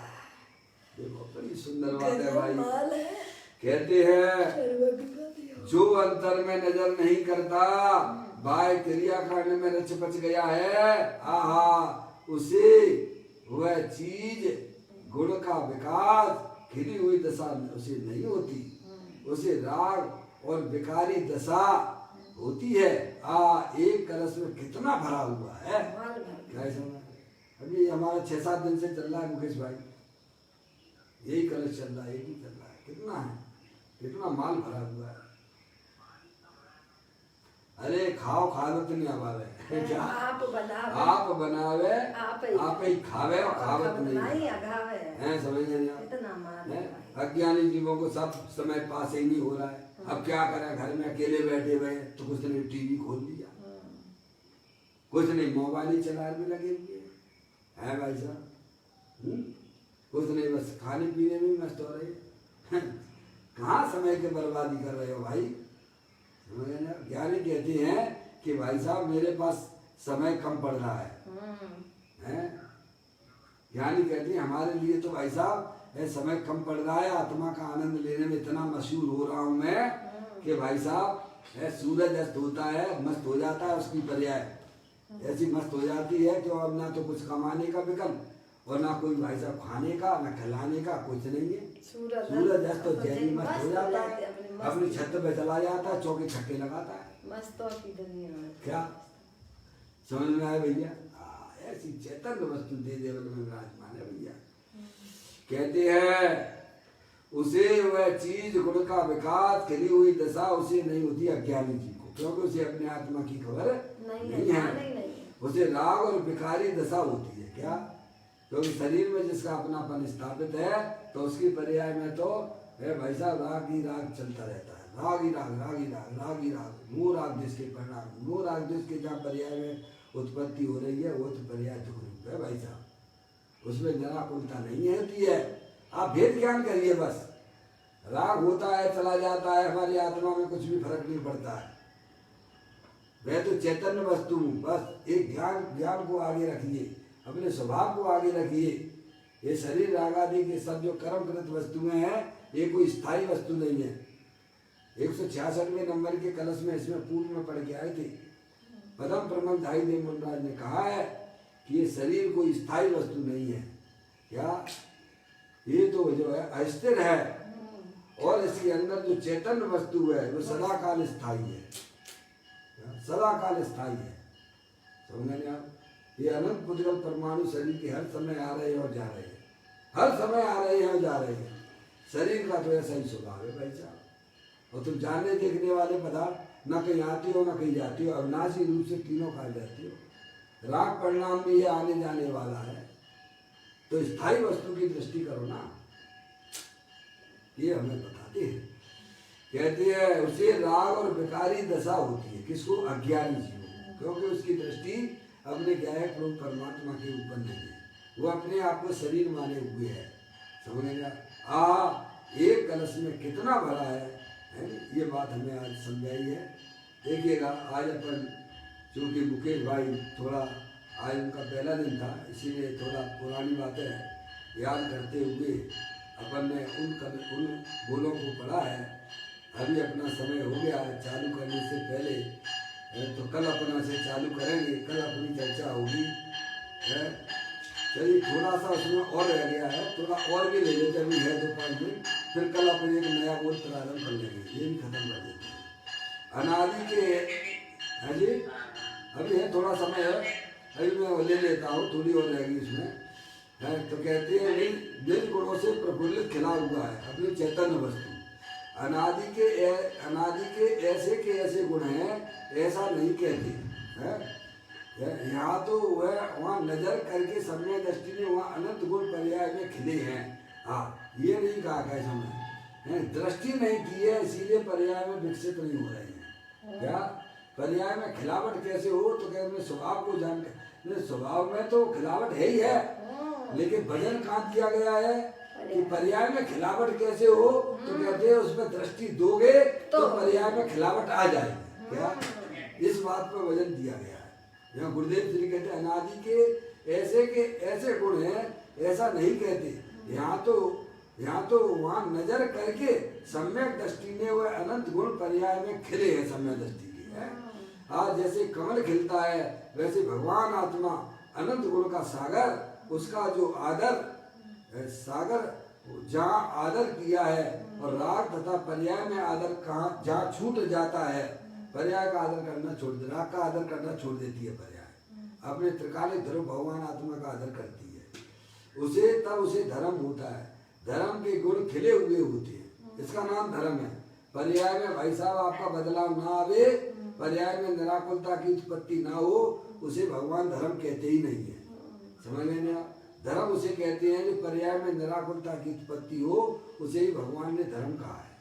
देखो बड़ी सुंदर बात है भाई। कहते हैं जो अंतर में नजर नहीं करता बाह्य क्रिया करने में रच पच गया है, आहा उसे वह चीज गुण का विकास खिली हुई दशा उसे नहीं होती, उसे राग और विकारी दशा होती है। एक कलश में कितना भरा हुआ है, क्या समझ। अभी हमारा 6-7 दिन से चल रहा है मुकेश भाई, यही कलश चल रहा है, एक ही चल रहा है। कितना है, कितना माल भरा हुआ है। अरे खाओ खावत नहीं आवावे क्या, आप बनावे आप ही खावे और खावत नहीं है। समझ नहीं। अज्ञानी जीवों को सब समय पास ही नहीं हो रहा है। अब क्या करें, घर में अकेले बैठे हुए तो कुछ नहीं टीवी खोल लिया, कुछ नहीं मोबाइल ही चलाने में लगे हुए हैं भाई साहब, कुछ नहीं बस खाने पीने में मस्त हो रहे हैं। कहाँ समय की बर्बादी कर रहे हो भाई। ज्ञानी कहते हैं कि भाई साहब मेरे पास समय कम पड़ रहा है। ज्ञानी कहते हैं हमारे लिए तो भाई साहब समय कम पड़ रहा है, आत्मा का आनंद लेने में इतना मशहूर हो रहा हूँ मैं कि भाई साहब सूरज अस्त होता है मस्त हो जाता है, उसकी पर्याय ऐसी मस्त हो जाती है कि अब ना तो कुछ कमाने का विकल्प और ना कोई भाई साहब खाने का ना खिलाने का, कुछ नहीं है। सूरज अस्त तो जैनी मस्त हो जाता है, अपनी छत पे चला जाता है, चौके छक्के लगाता है। मस्तों की दुनिया क्या समझ में आया भैया। ऐसी चैतन्य वस्तु दे देवल में विराजमान है भैया। कहते हैं उसे वह चीज गुण का विकास खिली हुई दशा उसे नहीं होती अज्ञानी जी को, क्योंकि उसे अपने आत्मा की खबर नहीं है। उसे राग और विकारी दशा होती है। क्या, क्योंकि शरीर में जिसका अपनापन स्थापित है तो उसकी पर्याय में तो भाई साहब राग ही राग चलता रहता है। राग ही राग, राग ही राग, राग ही राग। नो राग देश के परिणाम, नो राग देश के जहाँ पर्याय में उत्पत्ति हो रही है वो तो पर्याय दुख रूप है भाई साहब, उसमें जरा कुलता नहीं होती है। आप भेद ज्ञान करिए बस, राग होता है चला जाता है, हमारी आत्मा में कुछ भी फर्क नहीं पड़ता है। वह तो चैतन्य वस्तु, बस एक ज्ञान को आगे रखिए, अपने स्वभाव को आगे रखिए। ये शरीर राग आदि के सब जो कर्मकृत वस्तुएं हैं ये कोई स्थायी वस्तु नहीं है। 166वें नंबर के कलश में इसमें पूर्व में पढ़ के आए थे, पदम प्रमल धाई देव मनराज ने कहा है कि ये शरीर कोई स्थायी वस्तु नहीं है। क्या, ये तो जो है अस्थिर है और इसके अंदर जो चैतन्य वस्तु है वो सदा काल स्थायी है, सदा काल स्थायी है। समझ आप, ये अनंत पुद्गल परमाणु शरीर के हर समय आ रहे हैं और जा रहे हैं, हर समय आ रहे हैं और जा रहे हैं। शरीर का तो ऐसा ही स्वभाव है भाई साहब। और तुम जानने देखने वाले पदार्थ न कहीं आती हो न कहीं जाती हो, अविनाशी रूप से तीनों खा जाती हो। राग परिणाम भी ये आने जाने वाला है, तो स्थायी वस्तु की दृष्टि करो ना, ये हमें बताते हैं। कहते हैं उसे राग और विकारी दशा होती है, किसको, अज्ञानी जीव को, क्योंकि उसकी दृष्टि अपने गायक प्रभु परमात्मा के ऊपर नहीं है, वो अपने आप को शरीर माने हुए है। समझेगा, एक कलश में कितना भरा है, ये बात हमें आज समझाई है। देखिएगा आज अपन चूँकि मुकेश भाई थोड़ा आज उनका पहला दिन था, इसीलिए थोड़ा पुरानी बातें याद करते हुए अपन ने उन बोलों को पढ़ा है। अभी अपना समय हो गया है चालू करने से पहले, तो कल अपना से चालू करेंगे, कल अपनी चर्चा होगी। चलिए थोड़ा सा उसमें और रह गया है, थोड़ा और भी ले लेते अभी है 2-5 दिन, फिर कल अपन एक नया बोल प्रारंभ कर लेंगे, ये भी खत्म कर देते हैं। अनादि के है जी, अभी है थोड़ा समय है, अभी मैं ले लेता हूँ, थोड़ी और रहेगी इसमें है। तो कहते हैं निज गुणों से प्रफुल्लित खिला हुआ है अपनी चैतन्य वस्तु। अनादि के ऐसे के ऐसे गुण हैं, ऐसा नहीं कहते हैं। यहाँ तो वह वहाँ नजर करके समय दृष्टि में वहाँ अनंत गुण पर्याय में खिले हैं। हाँ, ये नहीं कहा कैसा मैं, दृष्टि नहीं की है इसीलिए पर्याय में विकसित नहीं हो रहे हैं। क्या, पर्याय में खिलावट कैसे हो, तो कहते हैं स्वभाव को जान, स्वभाव में तो खिलावट है ही है, लेकिन भजन कहाँ दिया गया है कि पर्याय में खिलावट कैसे हो, तो कहते हैं उसमें दृष्टि दोगे तो पर्याय में खिलावट आ जाएगी। क्या इस बात पर वजन दिया गया है। यहाँ गुरुदेव श्री कहते हैं अनादि के ऐसे गुण हैं, ऐसा नहीं कहते। यहाँ तो वहाँ नजर करके सम्यक दृष्टि ने वह अनंत गुण पर्याय में खिले हैं, सम्यक दृष्टि के है। आज जैसे कमल खिलता है वैसे भगवान आत्मा अनंत गुण का सागर, उसका जो आदर सागर जहाँ आदर किया है, और राग तथा पर्याय में आदर कहाँ जहाँ छूट जाता है, पर्याय का आदर करना छोड़ दे, राग का आदर करना छोड़ देती है पर्याय, अपने त्रिकालिक ध्रुव भगवान आत्मा का आदर करती है, उसे धर्म होता है। धर्म के गुण खिले हुए होते हैं, इसका नाम धर्म है। पर्याय में भाई साहब आपका बदलाव ना आवे, पर्याय में निराकुलता की उत्पत्ति ना हो, उसे भगवान धर्म कहते ही नहीं है। समझ लेंगे आप, धर्म उसे कहते हैं जो पर्याय में निराकुलता की उत्पत्ति हो, उसे ही भगवान ने धर्म कहा है।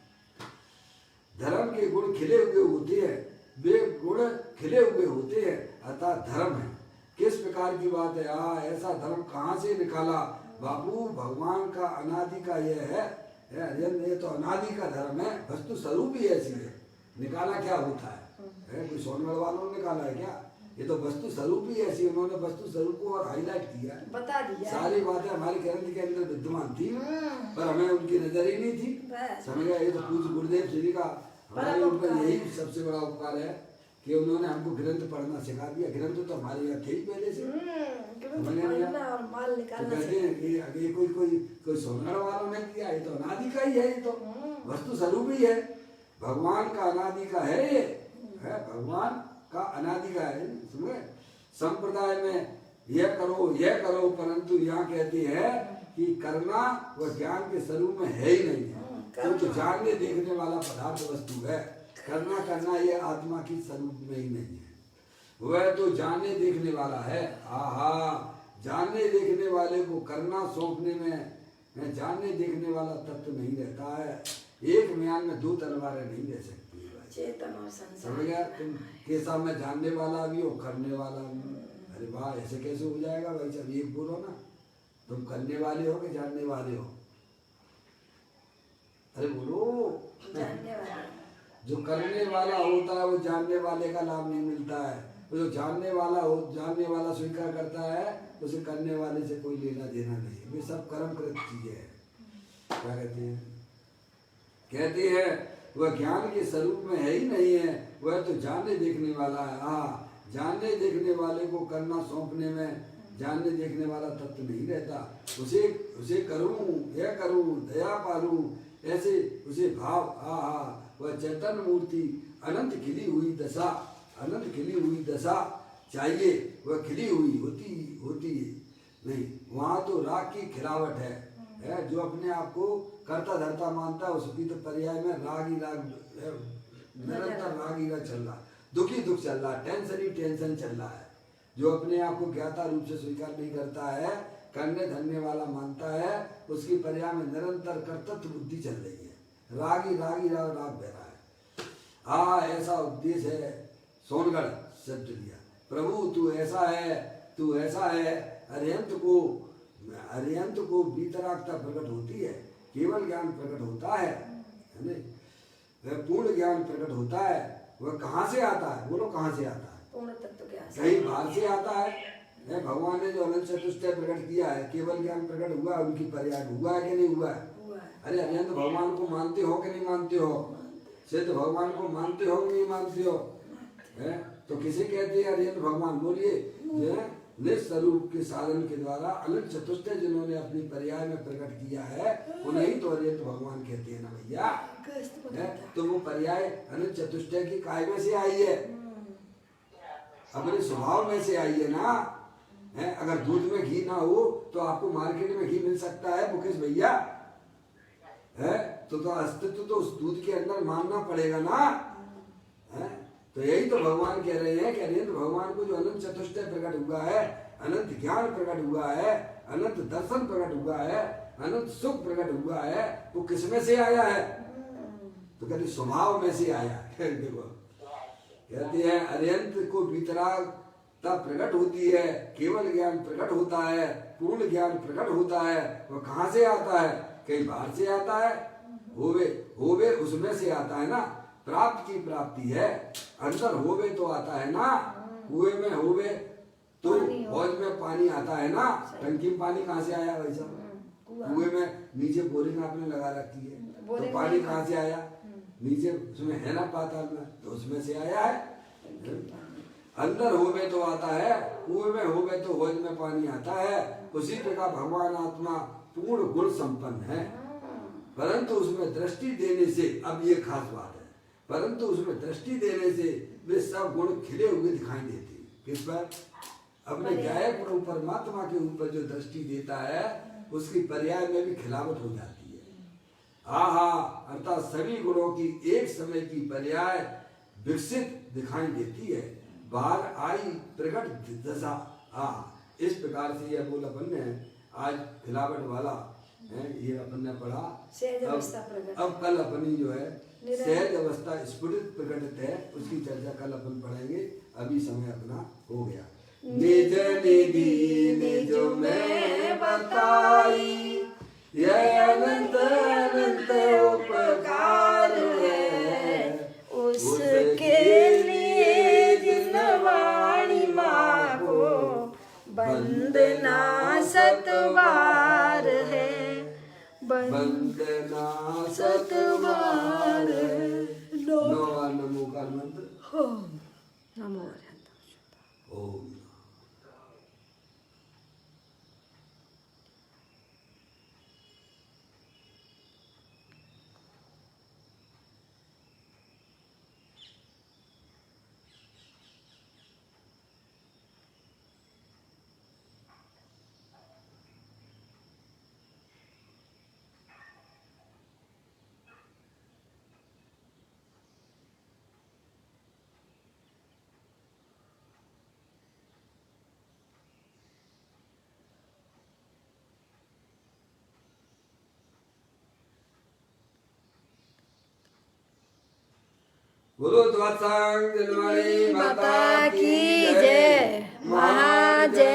धर्म के गुण खिले हुए होते हैं, वे गुण खिले हुए होते हैं, अतः धर्म है। किस प्रकार की बात है, ऐसा धर्म कहाँ से निकाला बाबू, भगवान का अनादि का यह है, ये तो अनादि का धर्म है, वस्तु स्वरूप ही ऐसी है। निकाला क्या होता है, कोई सोनगढ़ वालों ने निकाला है क्या, ये तो वस्तु स्वरूप ही ऐसी, उन्होंने वस्तु स्वरूप को और हाईलाइट किया, बता दिया। सारी बातें हमारी ग्रंथ के अंदर विद्यमान थी, पर हमें उनकी नजर ही नहीं थी। समझ गया, ये तो पूज्य गुरुदेव श्री का हमारे ऊपर यही सबसे बड़ा उपकार है कि उन्होंने हमको ग्रंथ पढ़ना सिखा दिया। ग्रंथ तो हमारे यहाँ थे ही पहले से, कहते कोई सोनगढ़ वालों ने किया, ये तो अनादि का ही है, ये तो वस्तु स्वरूप ही है, भगवान का अनादि का है, ये है भगवान का अनादि का है। समझे, संप्रदाय में यह करो, परंतु यहाँ कहते हैं कि करना वह ज्ञान के स्वरूप में है ही नहीं है, तो जानने देखने वाला पदार्थ वस्तु है। करना ये आत्मा की स्वरूप में ही नहीं है, वह तो जानने देखने वाला है। जानने देखने वाले को करना सौंपने में जानने देखने वाला तत्व नहीं रहता है। एक म्यान में दो तलवारें नहीं रह सकती। चेतन और संसार, समझ गया, तुम कैसा में जानने वाला भी हो, करने वाला भी। अरे वाह, ऐसे कैसे हो जाएगा भाई साहब, ये बोलो ना, तुम करने वाले हो कि जानने वाले हो? अरे बोलो, जानने वाले। जो करने वाला होता है वो जानने वाले का लाभ नहीं मिलता है, जो जानने वाला स्वीकार करता है उसे करने वाले से कोई लेना देना नहीं। वे सब कर्मकृत चीजें हैं। क्या कहते हैं वह ज्ञान के स्वरूप में है ही नहीं है, वह तो जानने देखने वाला है। जानने देखने वाले को करना सौंपने में जानने देखने वाला तत्व नहीं रहता। उसे करूं, यह करूं, दया पालूं, ऐसे उसे भाव। वह चैतन्य मूर्ति अनंत खिली हुई दशा चाहिए, वह खिली हुई होती नहीं। वहाँ तो राग की खिलावट है, जो अपने आप को करता धरता मानता है, उसकी तो पर्याय में राग ही राग, निरंतर राग ही राग चल रहा, दुखी दुख चल रहा, टेंशन ही टेंशन चल रहा है। जो अपने आप को ज्ञाता रूप से स्वीकार नहीं करता है, करने धरने वाला मानता है, उसकी पर्याय में निरंतर कर्तव्य बुद्धि चल रही है, राग बह रहा है। ऐसा उपदेश है, सोनगढ़ शब्द दिया, प्रभु तू ऐसा है। अर्यंत को बीतरागता प्रकट होती है, केवल ज्ञान प्रकट होता है, वह पूर्ण ज्ञान प्रकट होता है। वह कहाँ से आता है, बोलो कहाँ से आता है? पूर्ण तत्व क्या है? कहीं बाहर से आता है। भगवान ने जो अनंत चतुष्टय प्रकट किया है, केवल ज्ञान प्रकट हुआ है, उनकी पर्याय हुआ है कि नहीं हुआ है? अरे अर्यंत भगवान को मानते हो कि नहीं मानते हो? सिद्ध भगवान को मानते हो कि नहीं मानते हो? तो किसे कहते हैं अर्यंत भगवान? बोलिए, निस्वरूप के साधन के द्वारा अनंत चतुष्टय जिन्होंने अपनी पर्याय में प्रकट किया है, उन्हें ही तो अर्यंत भगवान कहते हैं ना भैया। तो वो पर्याय अनंत चतुष्टय की काय में से आई है, अपने स्वभाव में से आई है ना। अगर दूध में घी ना हो तो आपको मार्केट में घी मिल सकता है मुकेश भैया? तो अस्तित्व तो उस दूध के अंदर मानना पड़ेगा ना। तो यही तो भगवान कह रहे हैं कि अनंत भगवान को जो अनंत चतुष्टय प्रकट हुआ है, अनंत ज्ञान प्रकट हुआ है, अनंत दर्शन प्रकट हुआ है, अनंत सुख प्रकट हुआ है, वो किसमें से आया है? तो कहते स्वभाव में से आया है। देखो कहते हैं अरियंत को वितरागता प्रकट होती है, केवल ज्ञान प्रकट होता है, पूर्ण ज्ञान प्रकट होता है। वह कहाँ से आता है? कहीं बाहर से आता है? होवे उसमें से आता है ना। प्राप्त की प्राप्ति है, अंदर होवे तो आता है ना। कुएं में होवे तो हौज में पानी आता है ना। टंकी में पानी कहाँ से आया भाई साहब? कुएं में नीचे बोरिंग आपने लगा रखी है, तो पानी कहाँ से आया? नीचे उसमें है ना पाताल में, तो उसमें से आया है। अंदर होवे तो आता है, कुएं में होवे तो हौज में पानी आता है। उसी प्रकार भगवान आत्मा पूर्ण गुण संपन्न है, परंतु उसमें दृष्टि देने से, अब ये खास बात है, परंतु उसमें दृष्टि देने से वे सब गुण खिले हुए दिखाई देते हैं। किस पर? अपने गायक प्रभु परमात्मा के ऊपर जो दृष्टि देता है उसकी पर्याय में भी खिलावट हो जाती है। आहा, अर्थात सभी गुणों की एक समय की पर्याय विकसित दिखाई देती है। बाहर आई प्रकट दशा। इस प्रकार से यह बोल अपन ने आज खिलावट वाला है, ये अपन ने पढ़ा। अब कल अपनी जो है सहज अवस्था स्फुटित प्रकटित है, उसकी चर्चा कल अपन पढ़ेंगे। अभी समय अपना हो गया। निज निधि निज में बताई, यह अनंत अनंत उपकार है, उसके लिए जिन वाणी माँ को वंदना सतबार है, वंदना सतबार है। नमो का मंत्र नमो ओम। गुरु ध्वत्सांग जन्मणि माता की जय। महाजय।